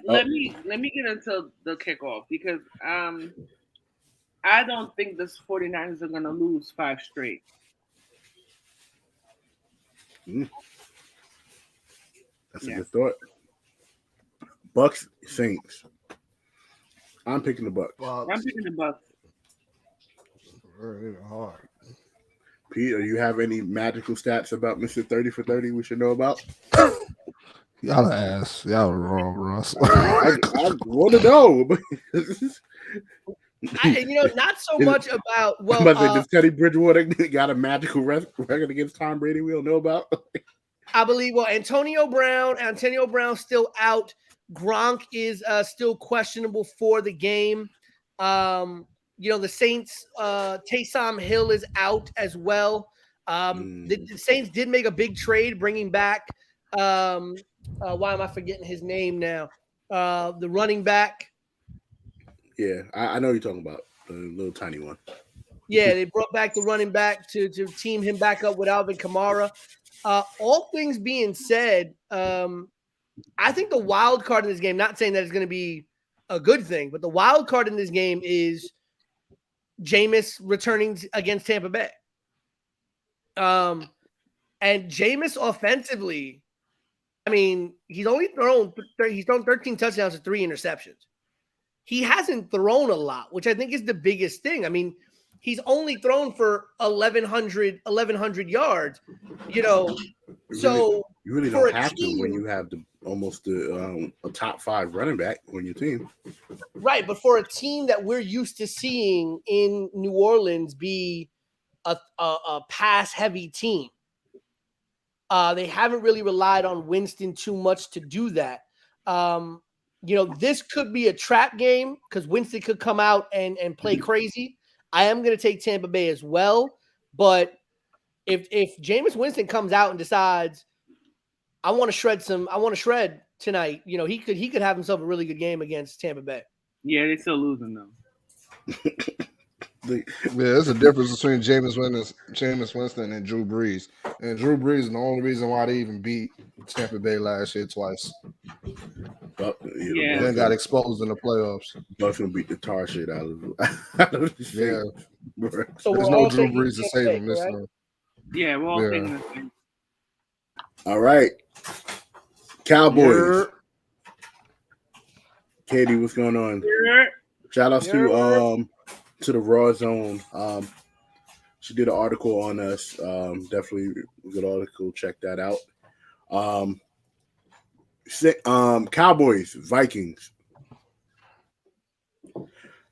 Let me get into the kickoff because I don't think the 49ers are gonna lose 5 straight. That's a good thought. Bucks, Saints. I'm picking the Bucks. I'm picking the Bucks. Very hard. Pete, do you have any magical stats about Mr. 30 for 30 we should know about? Y'all ass. Y'all wrong, Russ. I want to know. Not so much about, well, does Teddy Bridgewater got a magical record against Tom Brady we don't know about? I believe, Antonio Brown still out. Gronk is still questionable for the game. The Saints, Taysom Hill is out as well. The Saints did make a big trade, bringing back, why am I forgetting his name now? The running back. Yeah, I know you're talking about the little tiny one. Yeah, they brought back the running back to team him back up with Alvin Kamara. All things being said, I think the wild card in this game, not saying that it's going to be a good thing, but the wild card in this game is Jameis returning against Tampa Bay. And Jameis offensively, I mean, he's thrown 13 touchdowns and 3 interceptions. He hasn't thrown a lot, which I think is the biggest thing. I mean, he's only thrown for 1,100 yards, So you really don't have to when you have a top 5 running back on your team. Right, but for a team that we're used to seeing in New Orleans be a pass-heavy team, they haven't really relied on Winston too much to do that. This could be a trap game because Winston could come out and play crazy. I am going to take Tampa Bay as well, but if Jameis Winston comes out and decides I want to shred tonight, he could have himself a really good game against Tampa Bay. Yeah, they're still losing though. There's a difference between Jameis Winston and Drew Brees. And Drew Brees is the only reason why they even beat Tampa Bay last year twice. Yeah. Then got exposed in the playoffs. Bucks gonna beat the tar shit out of Yeah. So there's no Drew Brees to save him this time. Yeah, we're all thinking the same. All right. Cowboys. Katie, what's going on? Shout outs to the Raw Zone. She did an article on us. Definitely a good article. Check that out. Cowboys, Vikings.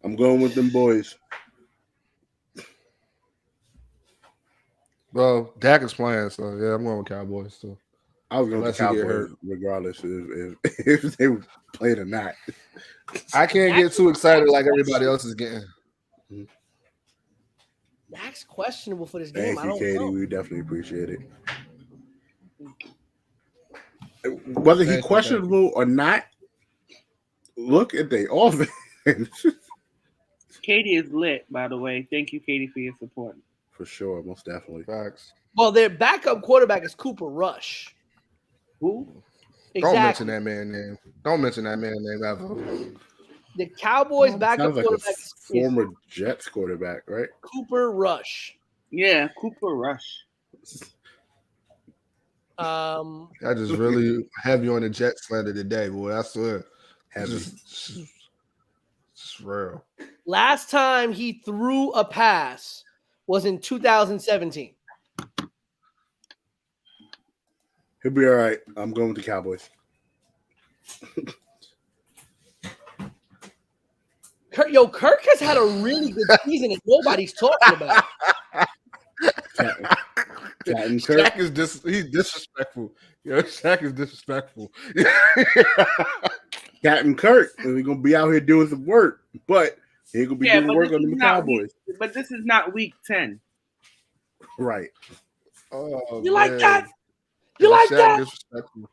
I'm going with them boys. Well, Dak is playing, so yeah, I'm going with Cowboys too. I was going with Cowboys regardless if they were playing or not. I can't get too excited like everybody else is getting. Dak's questionable for this game. Thank you, Katie. Know. We definitely appreciate it. Whether he's questionable or not, look at the offense. Katie is lit, by the way. Thank you, Katie, for your support. For sure, most definitely. Facts. Well, their backup quarterback is Cooper Rush. Who? Don't mention that man name. Don't mention that man name ever. The Cowboys backup Sounds like quarterback a is former Jets quarterback, right? Cooper Rush. Yeah, Cooper Rush. I just really heavy on the Jet slander today, boy. I swear. Heavy. Just real. Last time he threw a pass was in 2017. He'll be all right. I'm going with the Cowboys. Kirk has had a really good season and nobody's talking about it. Kirk. Shaq is he's disrespectful. Yo, Shaq is disrespectful. Captain Kirk, and we're gonna be out here doing some work, but he ain't gonna be doing work on the Cowboys. But this is not week 10. Right. Oh, You like that? You like Shaq that? Disrespectful.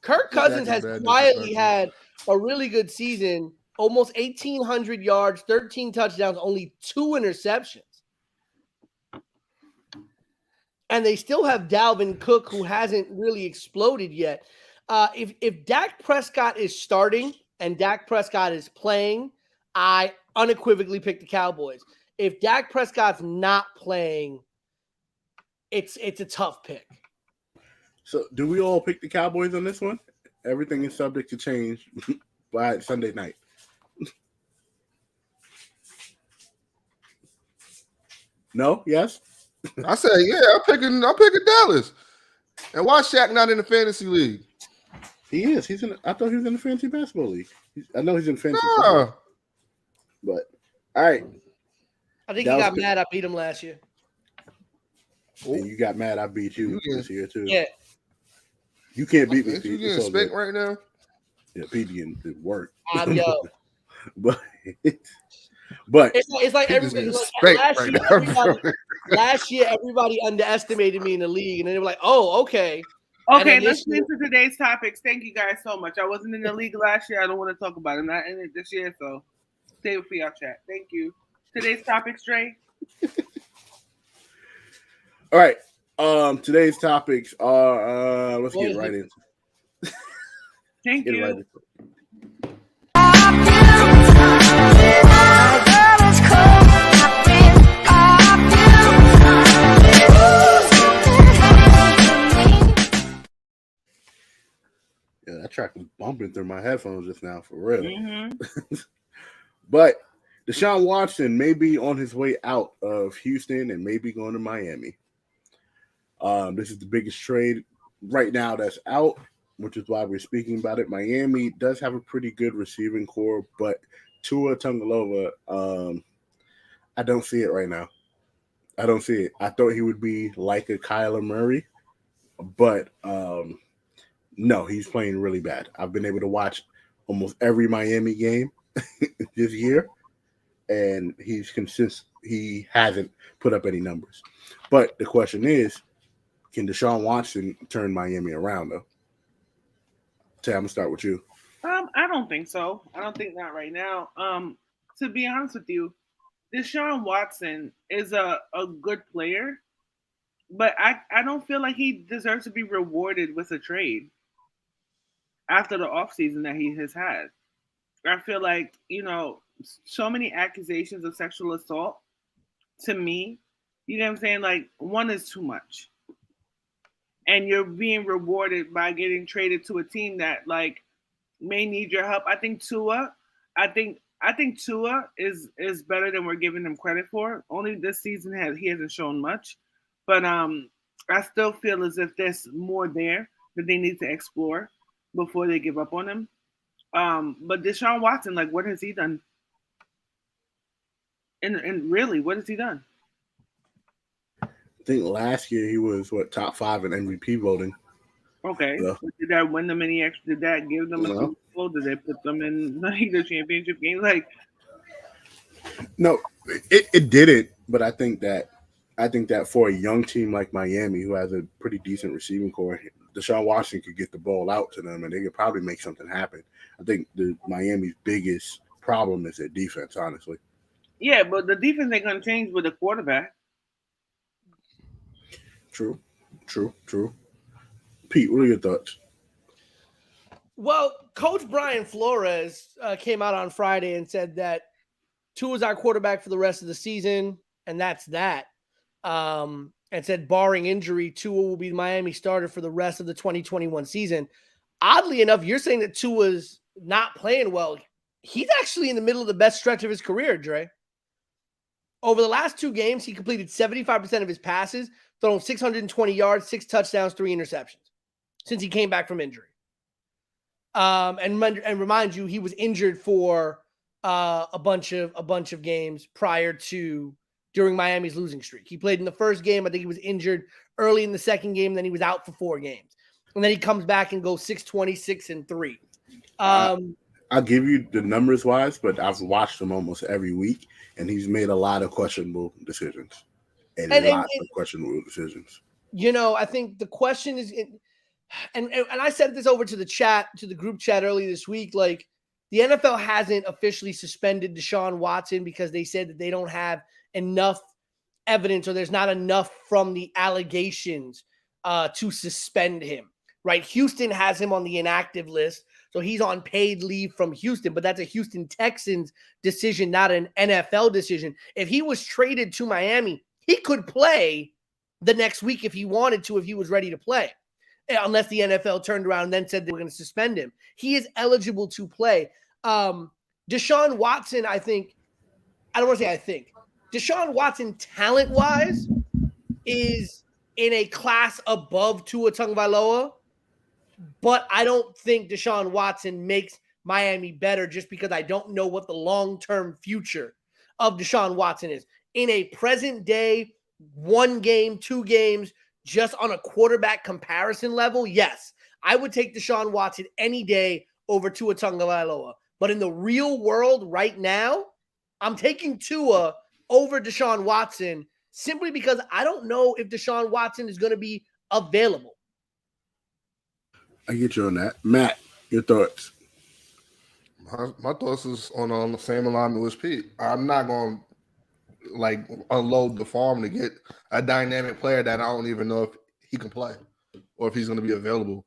Kirk Cousins has quietly had a really good season, almost 1,800 yards, 13 touchdowns, only 2 interceptions. And they still have Dalvin Cook, who hasn't really exploded yet. If Dak Prescott is starting and Dak Prescott is playing, I unequivocally pick the Cowboys. If Dak Prescott's not playing, it's a tough pick. So, do we all pick the Cowboys on this one? Everything is subject to change by Sunday night. No? Yes? I said, yeah, I'm picking Dallas. And why Shaq not in the fantasy league? He is. I thought he was in the fantasy basketball league. I know he's in fantasy Nah. football. But all right. I think he got mad I beat him last year. And you got mad I beat you this year too. Yeah. You can't beat me, You Pete. getting spanked right now? Yeah, Pete getting work. Yo. But it's like everybody last year everybody underestimated me in the league, and then they were like, "Oh, okay." Okay, let's get into today's topics. Thank you guys so much. I wasn't in the league last year. I don't want to talk about it. I'm not in it this year, so save it for y'all chat. Thank you. Today's topics, Dre. All right. Today's topics are let's get right into. Thank you. Right into. Yeah, that track was bumping through my headphones just now, for real. Mm-hmm. But Deshaun Watson may be on his way out of Houston and may be going to Miami. This is the biggest trade right now that's out, which is why we're speaking about it. Miami does have a pretty good receiving core, but Tua Tagovailoa, I don't see it right now. I don't see it. I thought he would be like a Kyler Murray, but no, he's playing really bad. I've been able to watch almost every Miami game this year, and he's consistent. He hasn't put up any numbers. But the question is, can Deshaun Watson turn Miami around, though? Tay, I'm going to start with you. I don't think so. I don't think not right now. To be honest with you, Deshaun Watson is a good player, but I don't feel like he deserves to be rewarded with a trade after the offseason that he has had. I feel like, so many accusations of sexual assault, to me, you know what I'm saying? Like, one is too much. And you're being rewarded by getting traded to a team that, like, may need your help. I think Tua is better than we're giving him credit for. Only this season he hasn't shown much. But I still feel as if there's more there that they need to explore before they give up on him. But Deshaun Watson, like, what has he done? And really, what has he done? I think last year he was top 5 in MVP voting. Okay. Yeah. Did that win them any extra? Did that give them a Super Bowl? Did they put them in the championship game? Like, no, it didn't. But I think that for a young team like Miami, who has a pretty decent receiving core, Deshaun Watson could get the ball out to them, and they could probably make something happen. I think Miami's biggest problem is their defense, honestly. Yeah, but the defense ain't gonna change with a quarterback. True. Pete, what are your thoughts? Well, Coach Brian Flores came out on Friday and said that Tua is our quarterback for the rest of the season, and that's that. And said, barring injury, Tua will be Miami starter for the rest of the 2021 season. Oddly enough, you're saying that Tua's not playing well. He's actually in the middle of the best stretch of his career, Dre. Over the last 2 games, he completed 75% of his passes, thrown 620 yards, 6 touchdowns, 3 interceptions since he came back from injury. And remind you, he was injured for a bunch of games during Miami's losing streak. He played in the first game. I think he was injured early in the second game. Then he was out for 4 games. And then he comes back and goes 6-26-3. I'll give you the numbers wise, but I've watched him almost every week, and he's made a lot of questionable decisions. Questionable decisions. You know, I think the question is, and I sent this over to the group chat earlier this week, like, the NFL hasn't officially suspended Deshaun Watson because they said that they don't have enough evidence, or there's not enough from the allegations to suspend him, right? Houston has him on the inactive list, so he's on paid leave from Houston, but that's a Houston Texans decision, not an NFL decision. If he was traded to Miami, he could play the next week if he wanted to, if he was ready to play, unless the NFL turned around and then said they were going to suspend him. He is eligible to play. Deshaun Watson, Deshaun Watson, talent-wise, is in a class above Tua Tagovailoa, but I don't think Deshaun Watson makes Miami better just because I don't know what the long-term future of Deshaun Watson is. In a present-day 1 game, 2 games, just on a quarterback comparison level, yes, I would take Deshaun Watson any day over Tua Tagovailoa. But in the real world right now, I'm taking Tua over Deshaun Watson simply because I don't know if Deshaun Watson is going to be available. I get you on that. Matt, your thoughts? My thoughts is on the same alignment with Pete. I'm not going to unload the farm to get a dynamic player that I don't even know if he can play or if he's going to be available.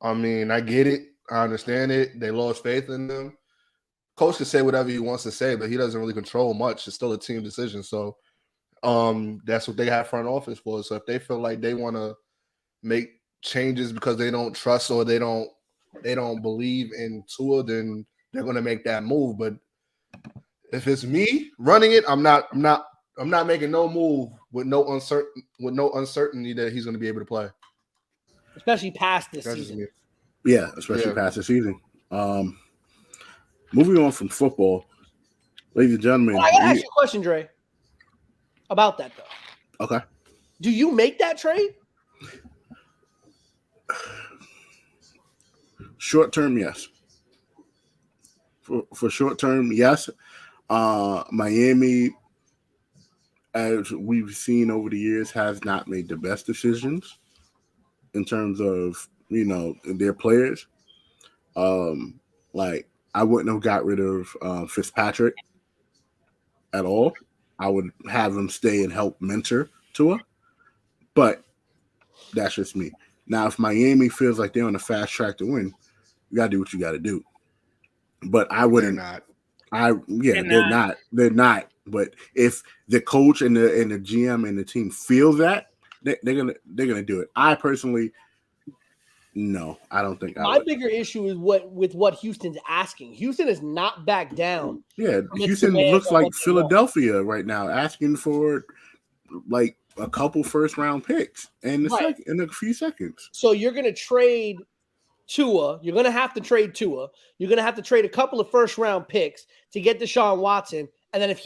I mean, I get it. I understand it. They lost faith in them. Coach can say whatever he wants to say, but he doesn't really control much. It's still a team decision. So that's what they have front office for. So if they feel like they want to make changes because they don't trust or they don't believe in Tua, then they're going to make that move. But if it's me running it, I'm not making no move with no uncertainty that he's going to be able to play, especially past this season. Yeah, especially past the season. Moving on from football, ladies and gentlemen. Well, I gotta ask you a question, Dre, about that though. Okay. Do you make that trade? Short term, yes. For short term, yes. Miami, as we've seen over the years, has not made the best decisions in terms of, their players. I wouldn't have got rid of Fitzpatrick at all. I would have him stay and help mentor Tua, but that's just me. Now, if Miami feels like they're on a fast track to win, you got to do what you got to do. But I wouldn't. They're not. They're not. But if the coach and the GM and the team feel that, they're gonna do it. I personally, no, I don't think. My bigger issue is what Houston's asking. Houston is not back down. Yeah, Houston looks like Philadelphia right now, asking for like a couple first round picks in a few seconds. So you're gonna trade Tua. You're gonna have to trade Tua. You're gonna have to trade a couple of first round picks to get Deshaun Watson. And then if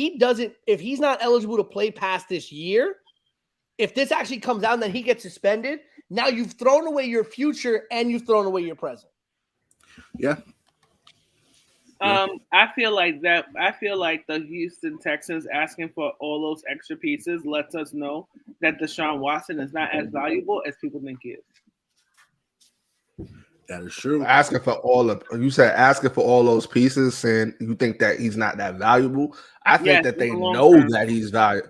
he's not eligible to play past this year, if this actually comes out and then he gets suspended, now you've thrown away your future and you've thrown away your present. Yeah. I feel like the Houston Texans asking for all those extra pieces lets us know that Deshaun Watson is not as valuable as people think he is. That is true. Asking for all those pieces, and you think that he's not that valuable. I think that they know that he's valuable.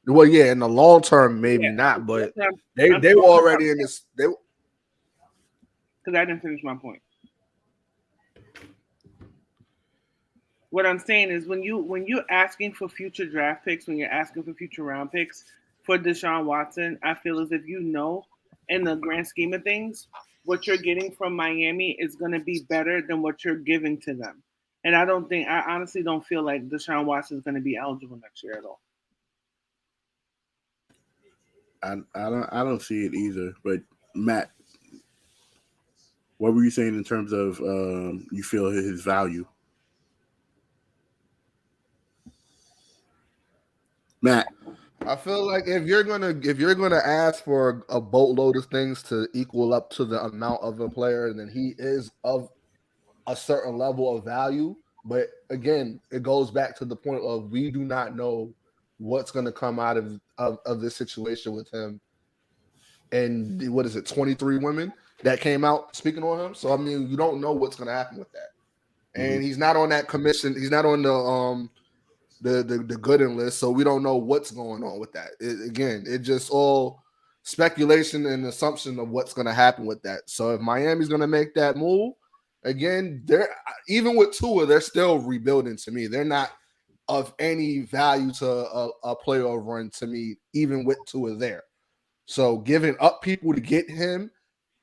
Well, yeah, in the long term, maybe not, but they were already in this. Because I didn't finish my point. What I'm saying is when you're asking for future draft picks, when you're asking for future round picks for Deshaun Watson, I feel as if in the grand scheme of things, what you're getting from Miami is going to be better than what you're giving to them. And I honestly don't feel like Deshaun Watson is going to be eligible next year at all. I don't see it either. But Matt, what were you saying in terms of you feel his value? Matt, I feel like if you're gonna ask for a boatload of things to equal up to the amount of a player, then he is of a certain level of value. But again, it goes back to the point of we do not know what's going to come out of this situation with him. And what is it, 23 women that came out speaking on him? So I mean, you don't know what's going to happen with that. And he's not on that commission. He's not on the Gooden list, so we don't know what's going on with that. It's just all speculation and assumption of what's going to happen with that. So if Miami's going to make that move, again, they're even with Tua, they're still rebuilding. To me, they're not of any value to a playoff run to me, even with Tua there. So giving up people to get him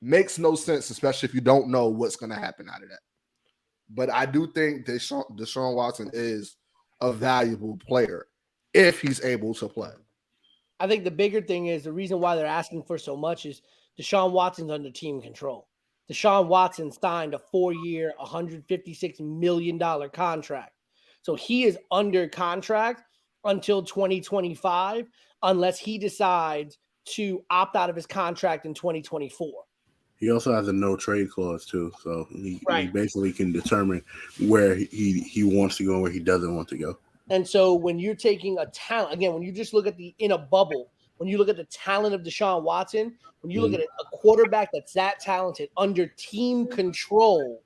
makes no sense, especially if you don't know what's going to happen out of that. But I do think Deshaun Watson is a valuable player if he's able to play. I think the bigger thing is the reason why they're asking for so much is Deshaun Watson's under team control. Deshaun Watson signed a 4-year, $156 million contract. So he is under contract until 2025 unless he decides to opt out of his contract in 2024. He also has a no trade clause too, so he basically can determine where he wants to go and where he doesn't want to go. And so when you're taking a talent, again, when you just look at in a bubble, when you look at the talent of Deshaun Watson, when you look at a quarterback that's that talented under team control,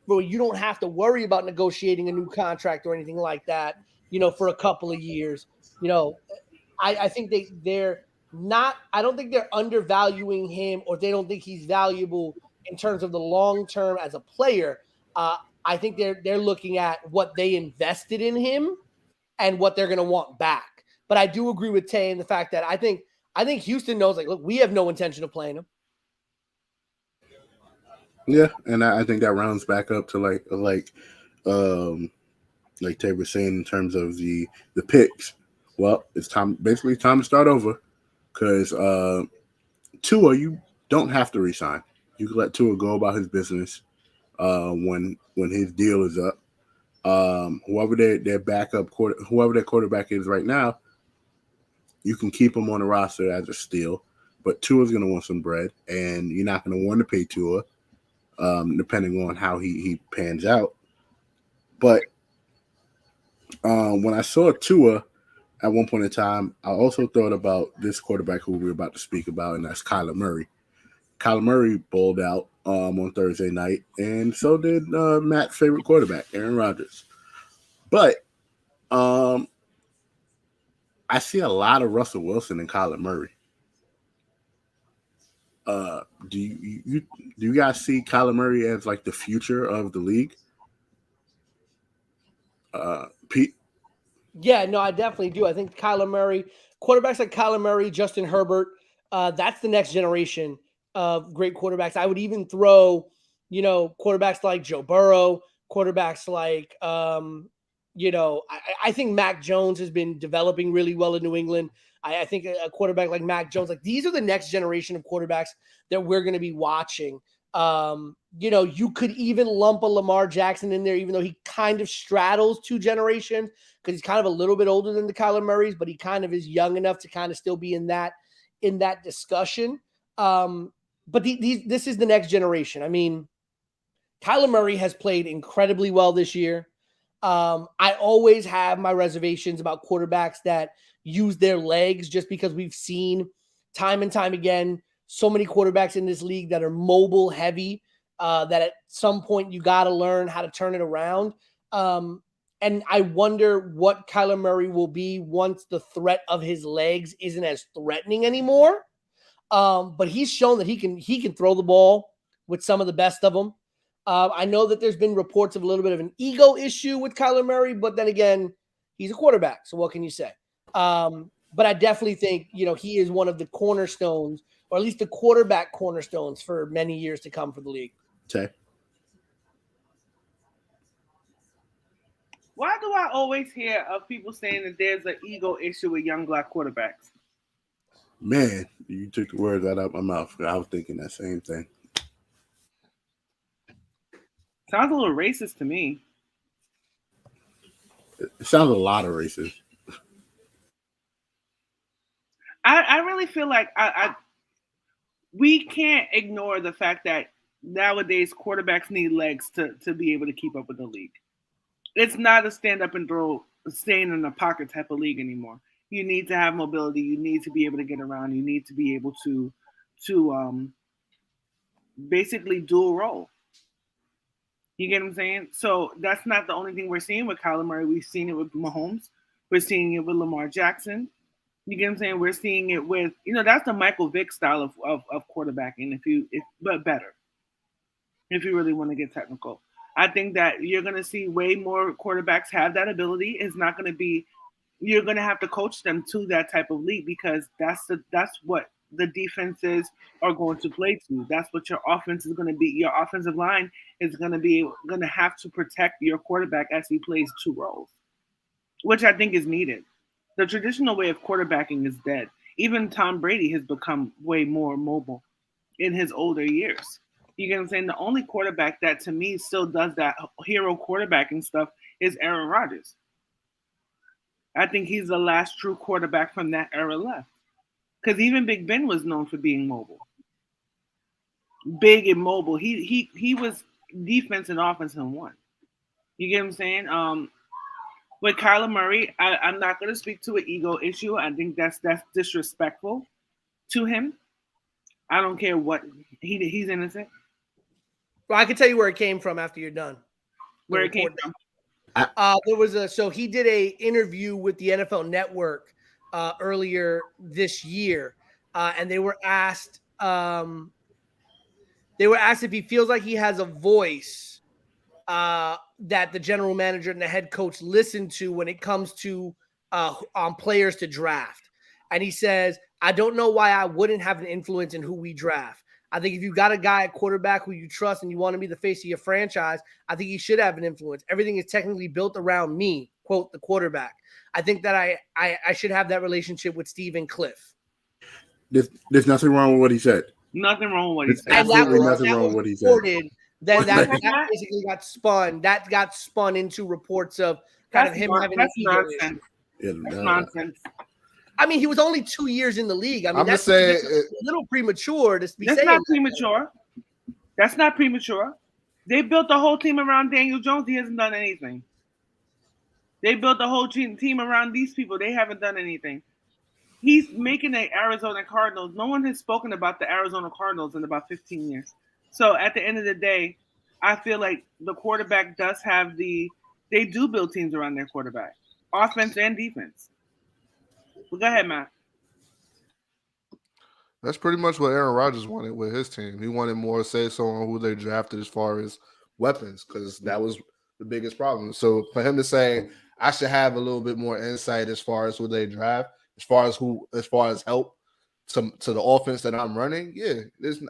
where you don't have to worry about negotiating a new contract or anything like that, for a couple of years, I think they're not, I don't think they're undervaluing him or they don't think he's valuable in terms of the long term as a player. I think they're looking at what they invested in him and what they're going to want back. But I do agree with Tay in the fact that I think Houston knows, like, look, we have no intention of playing him. Yeah, and I think that rounds back up to like Tay was saying in terms of the picks. Well, it's time to start over because Tua, you don't have to resign. You can let Tua go about his business when his deal is up. Whoever their backup whoever their quarterback is right now, you can keep him on the roster as a steal. But Tua's going to want some bread, and you're not going to want to pay Tua, depending on how he pans out. But when I saw Tua at one point in time, I also thought about this quarterback who we're about to speak about, and that's Kyler Murray. Kyler Murray bowled out on Thursday night, and so did Matt's favorite quarterback, Aaron Rodgers. But I see a lot of Russell Wilson and Kyler Murray. Do you guys see Kyler Murray as like the future of the league? Pete? Yeah, no, I definitely do. I think Kyler Murray, quarterbacks like Kyler Murray, Justin Herbert, that's the next generation of great quarterbacks. I would even throw, quarterbacks like Joe Burrow, quarterbacks like, I think Mac Jones has been developing really well in New England. I think a quarterback like Mac Jones, like these are the next generation of quarterbacks that we're going to be watching. You could even lump a Lamar Jackson in there, even though he kind of straddles two generations because he's kind of a little bit older than the Kyler Murrays, but he kind of is young enough to kind of still be in that discussion. But this is the next generation. I mean, Kyler Murray has played incredibly well this year. I always have my reservations about quarterbacks that use their legs just because we've seen time and time again so many quarterbacks in this league that are mobile heavy, that at some point you got to learn how to turn it around. And I wonder what Kyler Murray will be once the threat of his legs isn't as threatening anymore. But he's shown that he can throw the ball with some of the best of them. I know that there's been reports of a little bit of an ego issue with Kyler Murray, but then again, he's a quarterback. So what can you say? But I definitely think, he is one of the cornerstones, or at least the quarterback cornerstones for many years to come for the league. Okay. Why do I always hear of people saying that there's an ego issue with young black quarterbacks? Man, you took the words out of my mouth. I was thinking that same thing. Sounds a little racist to me. It sounds a lot of racist. I really feel like we can't ignore the fact that nowadays quarterbacks need legs to be able to keep up with the league. It's not a stand up and throw, staying in the pocket type of league anymore. You need to have mobility. You need to be able to get around. You need to be able to basically dual role. You get what I'm saying? So that's not the only thing we're seeing with Kyler Murray. We've seen it with Mahomes. We're seeing it with Lamar Jackson. You get what I'm saying? We're seeing it with, that's the Michael Vick style of quarterbacking, but better, if you really want to get technical. I think that you're going to see way more quarterbacks have that ability. It's not going to be, you're going to have to coach them to that type of league, because that's what the defenses are going to play to. That's what your offense is going to be. Your offensive line is going to have to protect your quarterback as he plays two roles, which I think is needed. The traditional way of quarterbacking is dead. Even Tom Brady has become way more mobile in his older years. You get what I'm saying? The only quarterback that to me still does that hero quarterbacking stuff is Aaron Rodgers. I think he's the last true quarterback from that era left. Because even Big Ben was known for being mobile. Big and mobile. He was defense and offense in one. You get what I'm saying? With Kyler Murray, I'm not going to speak to an ego issue. I think that's disrespectful to him. I don't care what. He's innocent. Well, I can tell you where it came from after you're done. Where it came from? So he did a interview with the NFL Network earlier this year, and they were asked if he feels like he has a voice that the general manager and the head coach listen to when it comes to on players to draft. And he says, I don't know why I wouldn't have an influence in who we draft. I think if you got a guy at quarterback who you trust and you want to be the face of your franchise, I think he should have an influence. Everything is technically built around me, quote, the quarterback. I think that I should have that relationship with Steve and Cliff. There's nothing wrong with what he said. Nothing wrong with what he said. Absolutely nothing wrong with what he said. Then that basically got spun. That got spun into reports of kind of him having an ego issue. That's nonsense. I mean, he was only 2 years in the league. I mean, I'm that's saying a little premature to be saying. That's not premature. That's not premature. They built the whole team around Daniel Jones. He hasn't done anything. They built the whole team around these people. They haven't done anything. He's making the Arizona Cardinals. No one has spoken about the Arizona Cardinals in about 15 years. So at the end of the day, I feel like the quarterback does have they do build teams around their quarterback, offense and defense. Well, go ahead, Matt. That's pretty much what Aaron Rodgers wanted with his team. He wanted more say-so on who they drafted as far as weapons, because that was the biggest problem. So for him to say, I should have a little bit more insight as far as who they draft, as far as help to the offense that I'm running,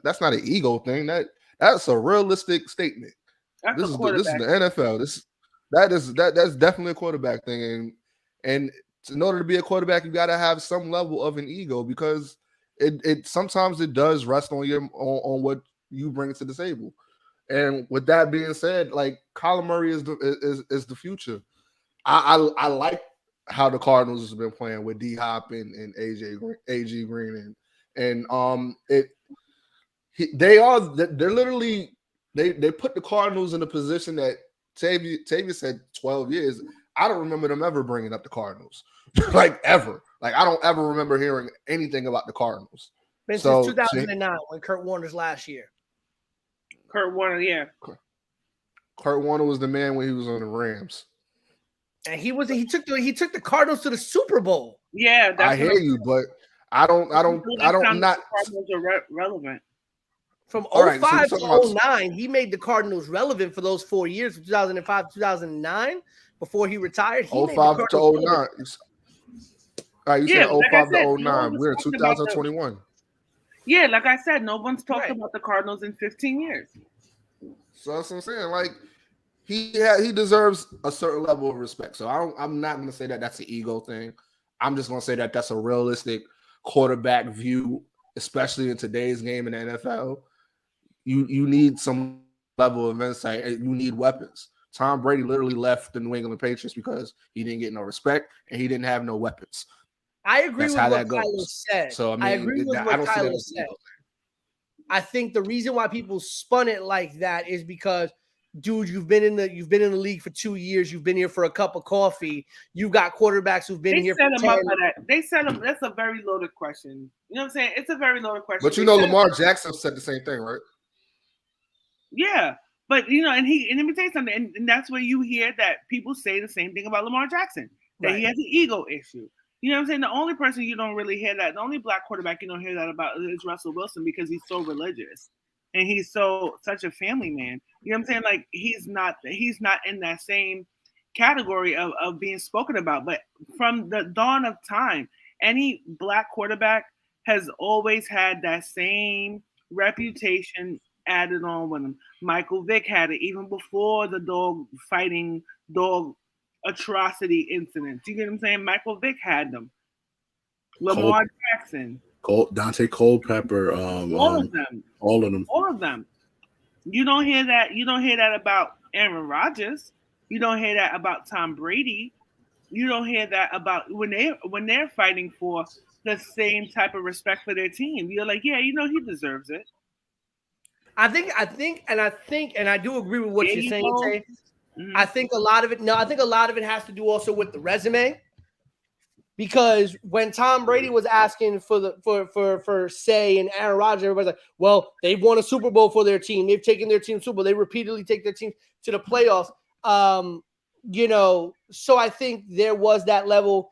that's not an ego thing. That's a realistic statement. This is the NFL. That's definitely a quarterback thing, and in order to be a quarterback, you got to have some level of an ego, because it sometimes it does rest on what you bring to the table. And with that being said, like, Kyler Murray is the future. I like how the Cardinals have been playing with D Hop and AG Green they're literally they put the Cardinals in a position that Tavia said 12 years. I don't remember them ever bringing up the Cardinals, like ever. Like, I don't ever remember hearing anything about the Cardinals. Been since 2009 when Kurt Warner's last year. Kurt Warner, yeah. Kurt Warner was the man when he was on the Rams. And he took the Cardinals to the Super Bowl. Yeah, I hear you, but I don't. Cardinals are relevant. From All right, 05 so to 09, he made the Cardinals relevant for those 4 years, from 2005 to 2009, before he retired. He made the 05 Cardinals to 09. relevant. All right, you Yeah, said like I 05 said, to no one 09. was We're in talking about the- 2021. Yeah, like I said, no one's talked Right. about the Cardinals in 15 years. So that's what I'm saying. Like he deserves a certain level of respect. So I'm not going to say that that's an ego thing. I'm just going to say that that's a realistic quarterback view, especially in today's game in the NFL. You need some level of insight. You need weapons. Tom Brady literally left the New England Patriots because he didn't get no respect and he didn't have no weapons. I agree That's with how what that Kyler goes. said. So I agree with I what don't see that Kyler as an said. ego thing. I think the reason why people spun it like that is because, dude, you've been in the league for 2 years. You've been here for a cup of coffee. You've got quarterbacks who've been They here set for him 10. up for that. They set him. That's a very loaded question. You know what I'm saying? It's a very loaded question. But you They know, set him- Lamar Jackson said the same thing, right? Yeah, but you know, and let me tell you something, and that's where you hear that people say the same thing about Lamar Jackson, that he Right. has an ego issue. You know what I'm saying? The only person you don't really hear that, the only black quarterback you don't hear that about is Russell Wilson, because he's so religious and he's such a family man. You know what I'm saying? Like he's not in that same category of being spoken about. But from the dawn of time, any black quarterback has always had that same reputation added on with him. Michael Vick had it even before the dog atrocity incidents. You get what I'm saying? Michael Vick had them. Lamar Jackson. Dante Culpepper. All of them. All of them. All of them. You don't hear that. You don't hear that about Aaron Rodgers. You don't hear that about Tom Brady. You don't hear that about when they're fighting for the same type of respect for their team. You're like, yeah, you know, he deserves it. I think, and I do agree with what There you're you saying, go. Tay. Mhm. I think a lot of it has to do also with the resume. Because when Tom Brady was asking for say and Aaron Rodgers, everybody's like, well, they've won a Super Bowl for their team. They've taken their team to Super Bowl. They repeatedly take their team to the playoffs. You know, so I think there was that level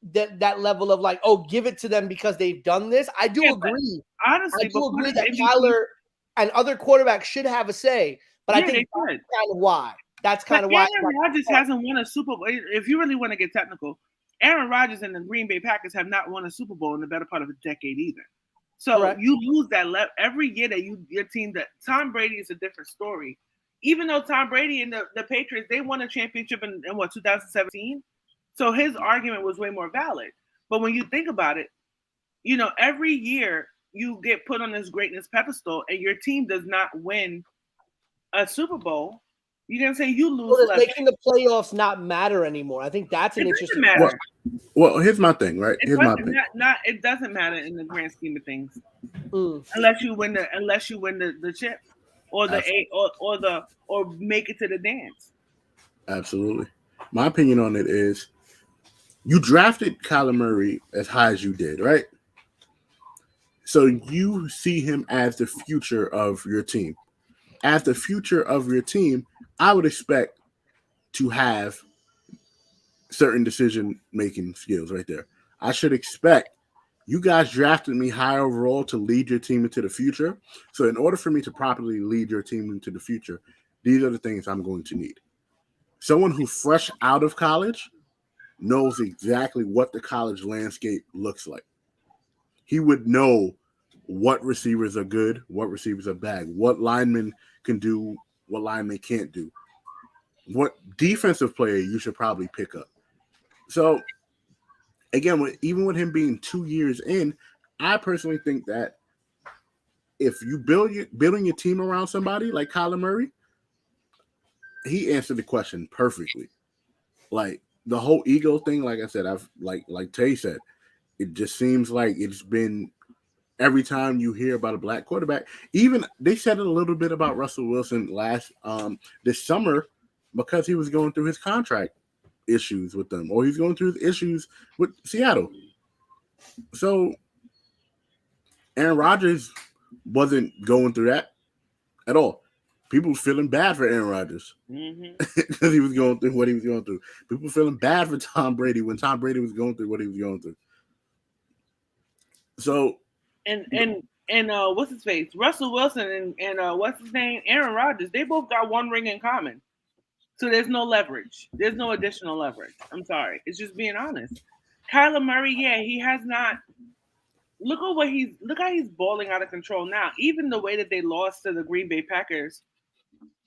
of like, oh, give it to them because they've done this. I do agree. Honestly, I do agree that MVP Kyler and other quarterbacks should have a say. But I Yeah, think they that's should. kind of why. That's But kind of why. Aaron Rodgers hasn't won a Super Bowl. If you really want to get technical, Aaron Rodgers and the Green Bay Packers have not won a Super Bowl in the better part of a decade either. So Correct. you lose that every year that your team. That Tom Brady is a different story. Even though Tom Brady and the Patriots, they won a championship in what, 2017? So his argument was way more valid. But when you think about it, you know, every year you get put on this greatness pedestal and your team does not win a Super Bowl. You know what I'm saying? You lose So does less. making the playoffs not matter anymore? I think that's an It interesting doesn't matter. Well, here's my thing, right? It doesn't matter in the grand scheme of things, unless you win the chip or or make it to the dance. Absolutely. My opinion on it is you drafted Kyler Murray as high as you did, right? So you see him as the future of your team. As the future of your team, I would expect to have certain decision-making skills right there. I should expect you guys drafted me high overall to lead your team into the future. So in order for me to properly lead your team into the future, these are the things I'm going to need. Someone who's fresh out of college knows exactly what the college landscape looks like. He would know what receivers are good, what receivers are bad, what linemen can do, what linemen can't do, what defensive player you should probably pick up. So, again, even with him being 2 years in, I personally think that if you building your team around somebody like Kyler Murray, he answered the question perfectly. Like the whole ego thing, like I said, like Tay said, it just seems like it's been every time you hear about a black quarterback. Even they said it a little bit about Russell Wilson this summer because he was going through his contract issues with them, or he's going through issues with Seattle. So Aaron Rodgers wasn't going through that at all. People feeling bad for Aaron Rodgers because he was going through what he was going through. People feeling bad for Tom Brady when Tom Brady was going through what he was going through. So, and what's his face? Russell Wilson and what's his name? Aaron Rodgers. They both got one ring in common. So there's no leverage. There's no additional leverage. I'm sorry. It's just being honest. Kyler Murray, yeah, he has not. Look how he's balling out of control now. Even the way that they lost to the Green Bay Packers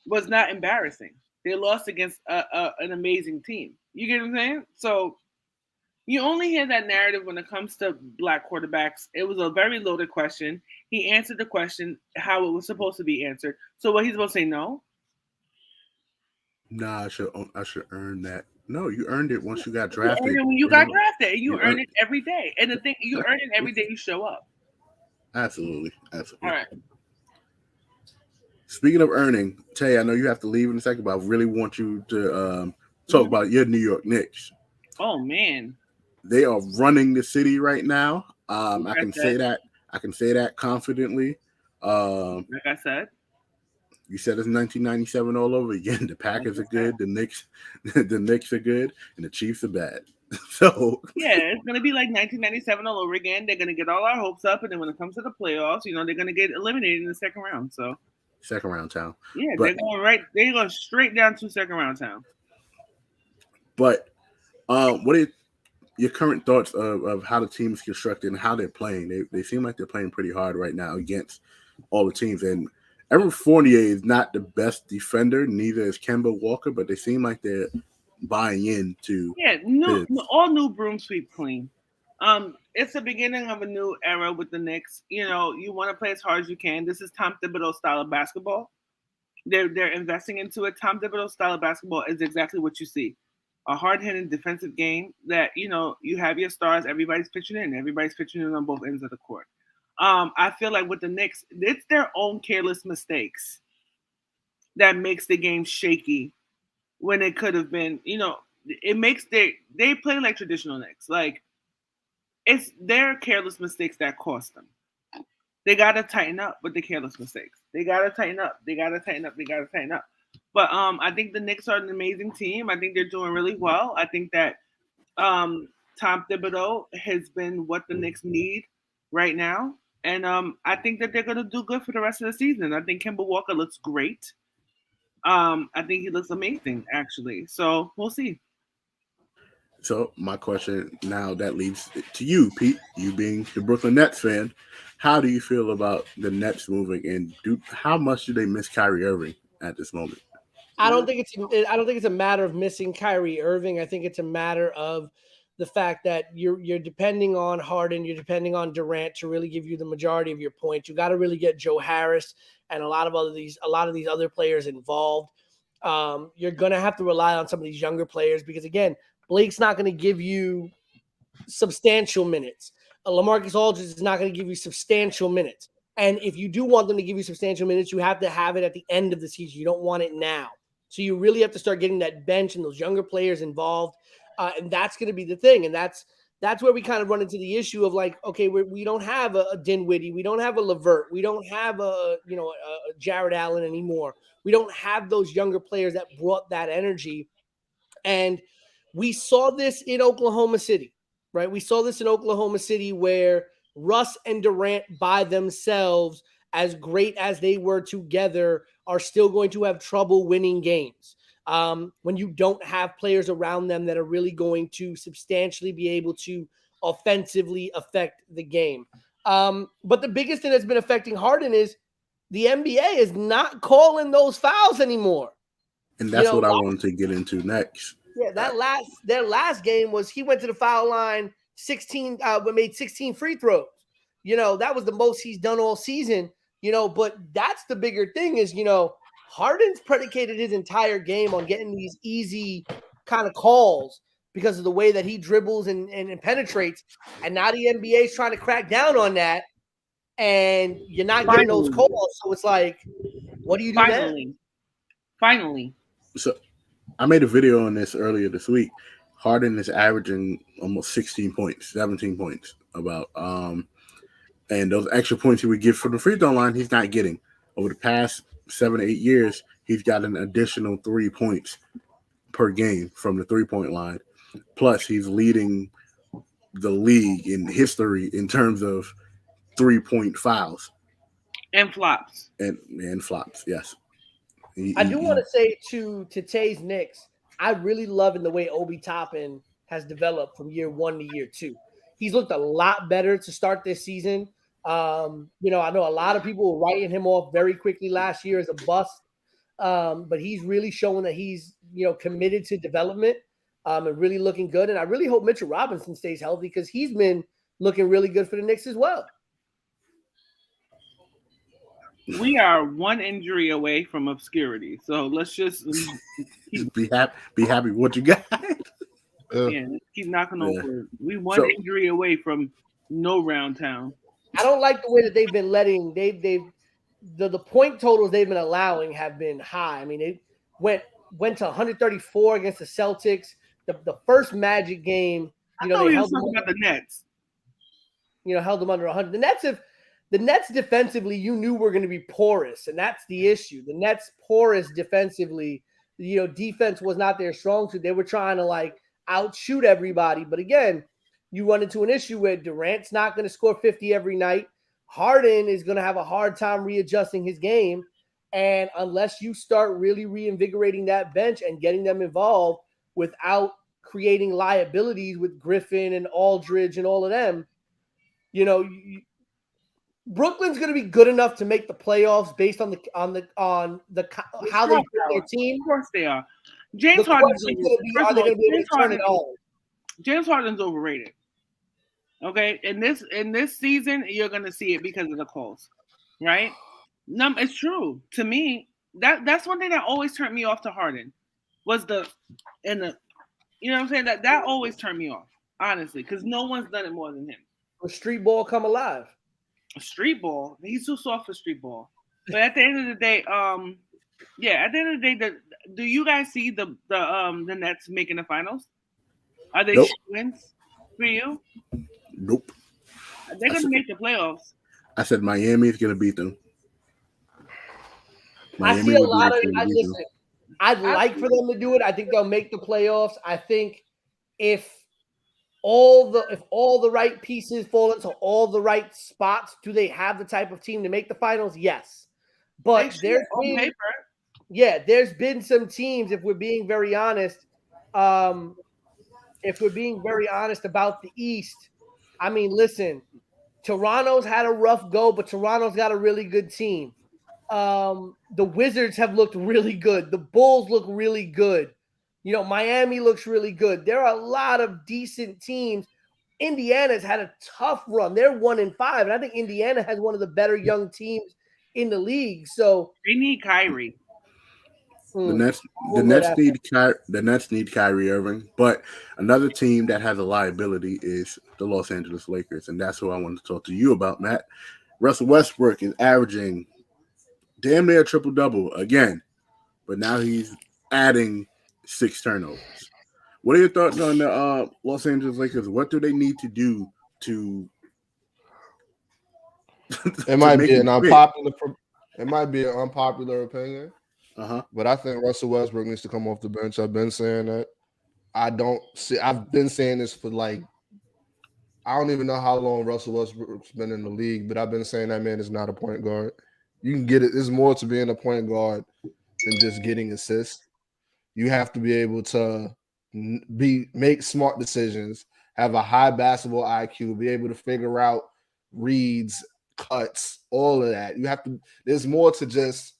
was not embarrassing. They lost against an amazing team. You get what I'm saying? So you only hear that narrative when it comes to black quarterbacks. It was a very loaded question. He answered the question how it was supposed to be answered. So what, he's supposed to say no? Nah, I should earn that. No, you earned it once you got drafted. You earned it when you got drafted. You earn it every day. And the thing, you earn it every day you show up. Absolutely. All right. Speaking of earning, Tay, I know you have to leave in a second, but I really want you to talk about your New York Knicks. Oh man, they are running the city right now. I can say that. I can say that confidently. Like I said. You said it's 1997 all over again. The Packers are good, the Knicks are good, and the Chiefs are bad. So yeah, it's gonna be like 1997 all over again. They're gonna get all our hopes up, and then when it comes to the playoffs, they're gonna get eliminated in the second round. So second round town. Yeah, they're going straight down to second round town. But what are your current thoughts of how the team is constructed and how they're playing? They seem like they're playing pretty hard right now against all the teams, and Evan Fournier is not the best defender, neither is Kemba Walker, but they seem like they're buying into. Yeah, all new broom sweep clean. It's the beginning of a new era with the Knicks. You want to play as hard as you can. This is Tom Thibodeau style of basketball. They're investing into it. Tom Thibodeau style of basketball is exactly what you see. A hard-hitting defensive game that, you have your stars, everybody's pitching in. Everybody's pitching in on both ends of the court. I feel like with the Knicks, it's their own careless mistakes that makes the game shaky when it could have been, it makes they play like traditional Knicks. Like, it's their careless mistakes that cost them. They got to tighten up with the careless mistakes. They got to tighten up. But I think the Knicks are an amazing team. I think they're doing really well. I think that Tom Thibodeau has been what the Knicks need right now. And I think that they're going to do good for the rest of the season. I think Kemba Walker looks great. I think he looks amazing, actually. So we'll see. So my question now that leads to you, Pete, you being the Brooklyn Nets fan. How do you feel about the Nets moving, and how much do they miss Kyrie Irving at this moment? I don't think it's a matter of missing Kyrie Irving. I think it's a matter of the fact that you're depending on Harden, you're depending on Durant to really give you the majority of your points. You got to really get Joe Harris and a lot of these other players involved. You're gonna have to rely on some of these younger players because, again, Blake's not going to give you substantial minutes. LaMarcus Aldridge is not going to give you substantial minutes. And if you do want them to give you substantial minutes, you have to have it at the end of the season. You don't want it now. So you really have to start getting that bench and those younger players involved. And that's going to be the thing. And that's where we kind of run into the issue of like, okay, we don't have a Dinwiddie. We don't have a LeVert. We don't have a Jared Allen anymore. We don't have those younger players that brought that energy. And we saw this in Oklahoma City, right? We saw this in Oklahoma City where Russ and Durant by themselves, as great as they were together, are still going to have trouble winning games. When you don't have players around them that are really going to substantially be able to offensively affect the game. But the biggest thing that's been affecting Harden is the NBA is not calling those fouls anymore. And that's what I wanted to get into next. Yeah, their last game was he went to the foul line 16, made 16 free throws. That was the most he's done all season. But that's the bigger thing is, Harden's predicated his entire game on getting these easy kind of calls because of the way that he dribbles and penetrates. And now the NBA is trying to crack down on that. And you're not getting those calls. So it's like, what do you do then? Finally. So I made a video on this earlier this week. Harden is averaging almost 16 points, 17 points about and those extra points he would give from the free throw line, he's not getting. Over the past 7 to 8 years, he's got an additional 3 points per game from the 3-point line. Plus, he's leading the league in history in terms of 3-point fouls. And flops. And flops, yes. I do want to say to Tay's Knicks, I really love in the way Obi Toppin has developed from year 1 to year 2. He's looked a lot better to start this season. I know a lot of people were writing him off very quickly last year as a bust, but he's really showing that he's committed to development and really looking good. And I really hope Mitchell Robinson stays healthy because he's been looking really good for the Knicks as well. We are one injury away from obscurity, so let's just be happy with what you got. Keep knocking on wood. We one injury away from no round town. I don't like the way that they've been letting the point totals they've been allowing have been high. I mean, they went to 134 against the Celtics. The first Magic game, they held them about the Nets. Held them under 100. The Nets defensively, you knew were going to be porous, and that's the issue. The Nets porous defensively. Defense was not their strong suit. They were trying to outshoot everybody. But again, you run into an issue where Durant's not going to score 50 every night. Harden is going to have a hard time readjusting his game. And unless you start really reinvigorating that bench and getting them involved without creating liabilities with Griffin and Aldridge and all of them, Brooklyn's going to be good enough to make the playoffs based on how they put their team. Of course they are. James Harden's overrated. Okay, in this season, you're going to see it because of the calls, right? No, it's true. To me, that's one thing that always turned me off to Harden was you know what I'm saying? That always turned me off, honestly, because no one's done it more than him. The street ball come alive. Street ball. He's too soft for street ball. But at the end of the day, do you guys see the Nets making the finals? Are they wins for you? Nope. They're going to make the playoffs. I said Miami is going to beat them. I see a lot of. I'd like for them to do it. I think they'll make the playoffs. I think if all the right pieces fall into all the right spots, do they have the type of team to make the finals? Yes. But there's been some teams, if we're being very honest, about the East, I mean, listen, Toronto's had a rough go, but Toronto's got a really good team. The Wizards have looked really good. The Bulls look really good. Miami looks really good. There are a lot of decent teams. Indiana's had a tough run. They're 1-5, and I think Indiana has one of the better young teams in the league. So they need Kyrie. The Nets need Kyrie Irving, but another team that has a liability is the Los Angeles Lakers, and that's who I wanted to talk to you about, Matt. Russell Westbrook is averaging damn near a triple-double again, but now he's adding 6 turnovers. What are your thoughts on the Los Angeles Lakers? What do they need to do to? It might be an unpopular opinion. But I think Russell Westbrook needs to come off the bench. I've been saying that. I've been saying this for I don't even know how long Russell Westbrook's been in the league, but I've been saying that man is not a point guard. You can get it. There's more to being a point guard than just getting assists. You have to be able to make smart decisions, have a high basketball IQ, be able to figure out reads, cuts, all of that. There's more to just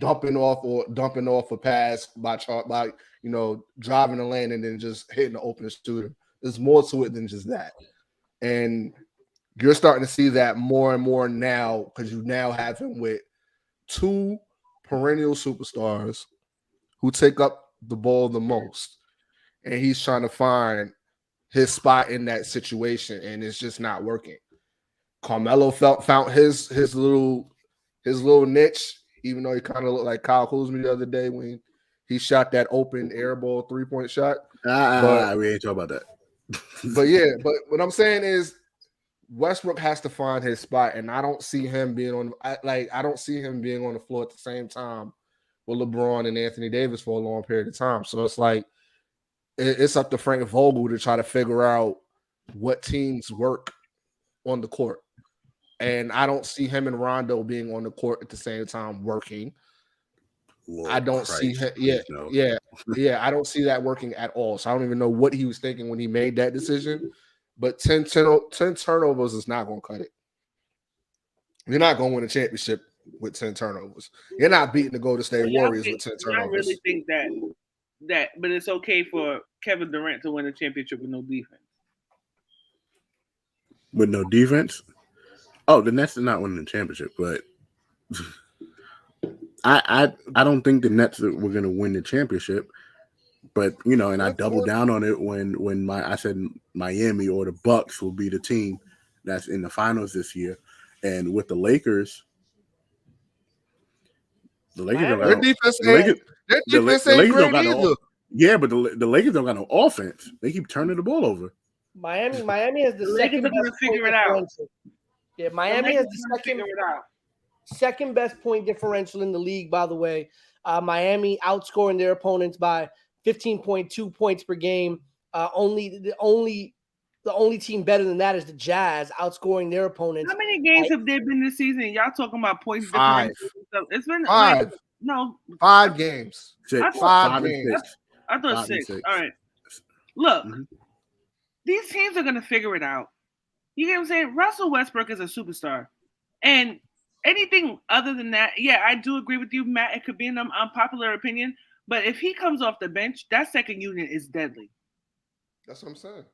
dumping off a pass by driving the lane and then just hitting the open shooter. There's more to it than just that. And you're starting to see that more and more now because you now have him with 2 perennial superstars who take up the ball the most. And he's trying to find his spot in that situation, and it's just not working. Carmelo found his little niche, even though he kind of looked like Kyle Kuzma the other day when he shot that open air ball 3-point shot. We ain't talking about that. but what I'm saying is Westbrook has to find his spot, and I don't see him being on the floor at the same time with LeBron and Anthony Davis for a long period of time. So it's up to Frank Vogel to try to figure out what teams work on the court. And I don't see him and Rondo being on the court at the same time working. Lord I don't Christ, see him. please no. Yeah. I don't see that working at all. So I don't even know what he was thinking when he made that decision. But 10 turnovers is not going to cut it. You're not going to win a championship with 10 turnovers. You're not beating the Golden State Warriors with 10 turnovers. I really think that, but it's okay for Kevin Durant to win a championship with no defense. With no defense? Oh, the Nets are not winning the championship, but I don't think the Nets were going to win the championship. But and I doubled down on it when I said Miami or the Bucks will be the team that's in the finals this year, and with the Lakers, the Lakers don't got their defense ain't great either. Yeah, but the Lakers don't got no offense. They keep turning the ball over. Miami has the second best point differential. Yeah, Miami has the second best point differential in the league, by the way. Miami outscoring their opponents by 15.2 points per game. The only team better than that is the Jazz, outscoring their opponents. How many games have there been this season? Y'all talking about points 5. differential? It's been 5. No, 5 games. 5 games. I thought 6. All right. Look, these teams are gonna figure it out. You get what I'm saying? Russell Westbrook is a superstar, and anything other than that, yeah, I do agree with you, Matt. It could be an unpopular opinion, but if he comes off the bench, that second unit is deadly. That's what I'm saying.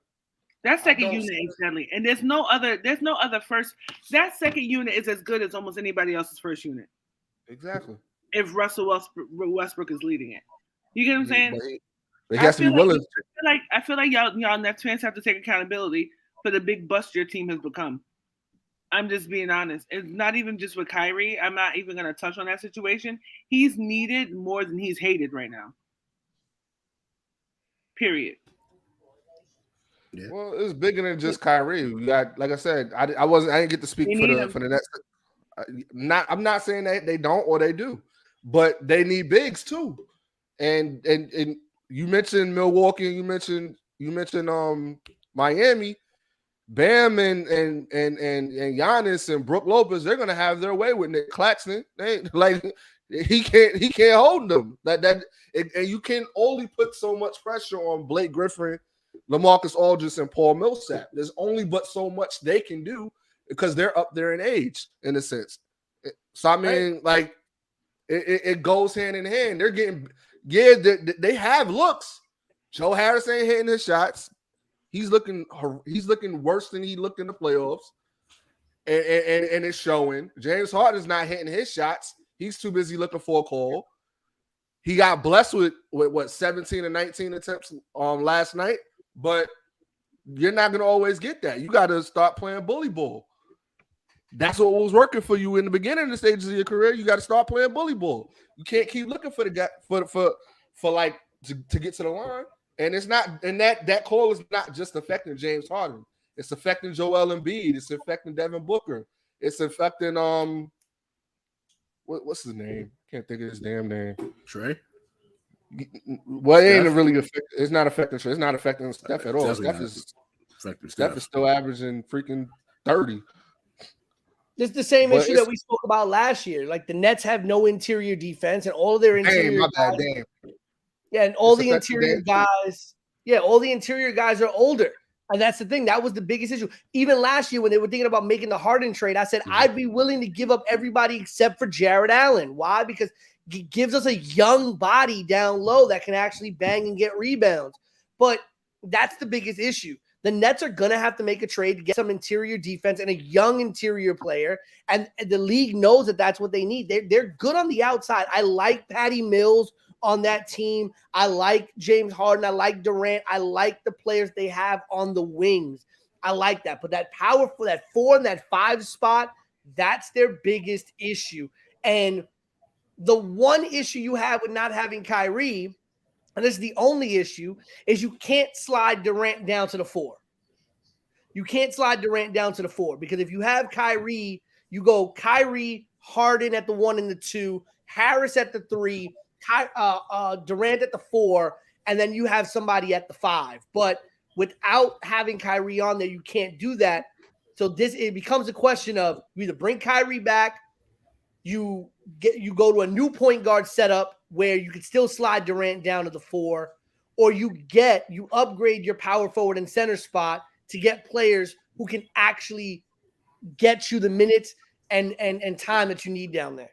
That second unit is deadly, and there's no other first. That second unit is as good as almost anybody else's first unit. Exactly. If Russell Westbrook is leading it, you get what I'm saying? But he has to be willing. I feel like y'all Nets fans have to take accountability for the big bust your team has become. I'm just being honest. It's not even just with Kyrie. I'm not even going to touch on that situation. He's needed more than he's hated right now. Period. Yeah. Well, it's bigger than just Kyrie. We got, like I said, I didn't get to speak for the Nets. I'm not saying that they don't or they do, but they need bigs too. And you mentioned Milwaukee, and you mentioned Miami. Bam and Giannis and Brook Lopez, they're gonna have their way with Nick Claxton. He can't hold them. And you can only put so much pressure on Blake Griffin, LaMarcus Aldridge, and Paul Millsap. There's only but so much they can do because they're up there in age, in a sense. So I mean, it goes hand in hand. They're getting they have looks. Joe Harris ain't hitting his shots. He's looking worse than he looked in the playoffs, and it's showing. James Harden's not hitting his shots. He's too busy looking for a call. He got blessed with what 17 and 19 attempts last night, but you're not going to always get that. You got to start playing bully ball. That's what was working for you in the beginning of the stages of your career. You got to start playing bully ball. You can't keep looking for the guy to get to the line. And it's not, and that call is not just affecting James Harden. It's affecting Joel Embiid. It's affecting Devin Booker. It's affecting what's his name? Can't think of his damn name. Trey. Well, it ain't really it's not affecting Trey. It's not affecting Steph at all. Steph is still averaging freaking 30. This is the same issue that we spoke about last year. Like the Nets have no interior defense, and all of their interior. Yeah, and all the interior guys are older. And that's the thing. That was the biggest issue. Even last year when they were thinking about making the Harden trade, I said, I'd be willing to give up everybody except for Jared Allen. Why? Because he gives us a young body down low that can actually bang and get rebounds. But that's the biggest issue. The Nets are going to have to make a trade to get some interior defense and a young interior player. And the league knows that that's what they need. They're good on the outside. I like Patty Mills on that team. I like James Harden. I like Durant. I like the players they have on the wings. I like that. But that power for that 4 and that 5 spot, that's their biggest issue. And the one issue you have with not having Kyrie, and this is the only issue, is you can't slide Durant down to the 4. You can't slide Durant down to the 4 because if you have Kyrie, you go Kyrie, Harden at the 1 and the 2, Harris at the 3, Durant at the 4, and then you have somebody at the 5. But without having Kyrie on there, you can't do that. So it becomes a question of you either bring Kyrie back, you go to a new point guard setup where you can still slide Durant down to the 4, or you upgrade your power forward and center spot to get players who can actually get you the minutes and time that you need down there.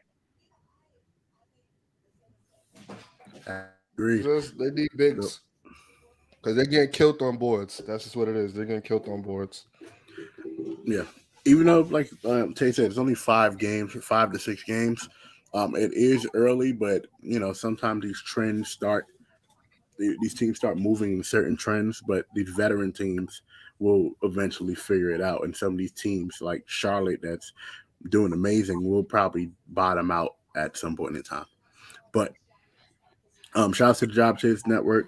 I agree. They need bigs because they're getting killed on boards. That's just what it is. They're getting killed on boards. Yeah. Even though, like Tay said, it's only 5 to 6 games. It is early, but sometimes these trends start. These teams start moving in certain trends, but these veteran teams will eventually figure it out. And some of these teams, like Charlotte, that's doing amazing, will probably bottom out at some point in time. But shout out to the Job Chase Network.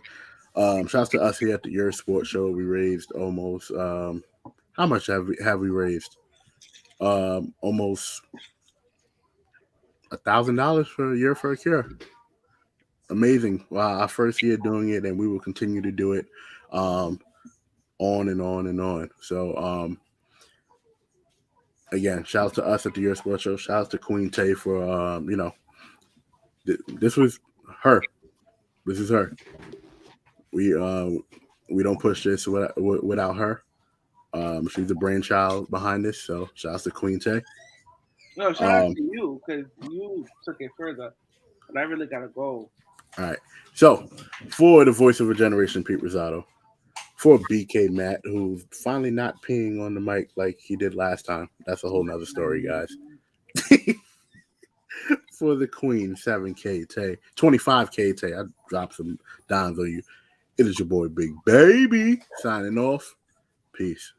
Shout out to us here at the Yerrr Sports Show. We raised almost how much have we raised? Almost $1,000 for a year for a cure. Amazing. Wow, our first year doing it, and we will continue to do it on and on and on. So again, shout out to us at the Yerrr Sports Show. Shout out to Queen Tay for this was her. This is her. We don't push this without her. She's the brainchild behind this, so shout out to Queen Tay. No, shout out to you because you took it further, but I really gotta go. All right. So for the voice of a generation, Pete Rosado, for BK Matt, who's finally not peeing on the mic like he did last time. That's a whole nother story, guys. For the Queen, 7K Tay, 25K Tay. I dropped some dimes on you. It is your boy Big Baby signing off. Peace.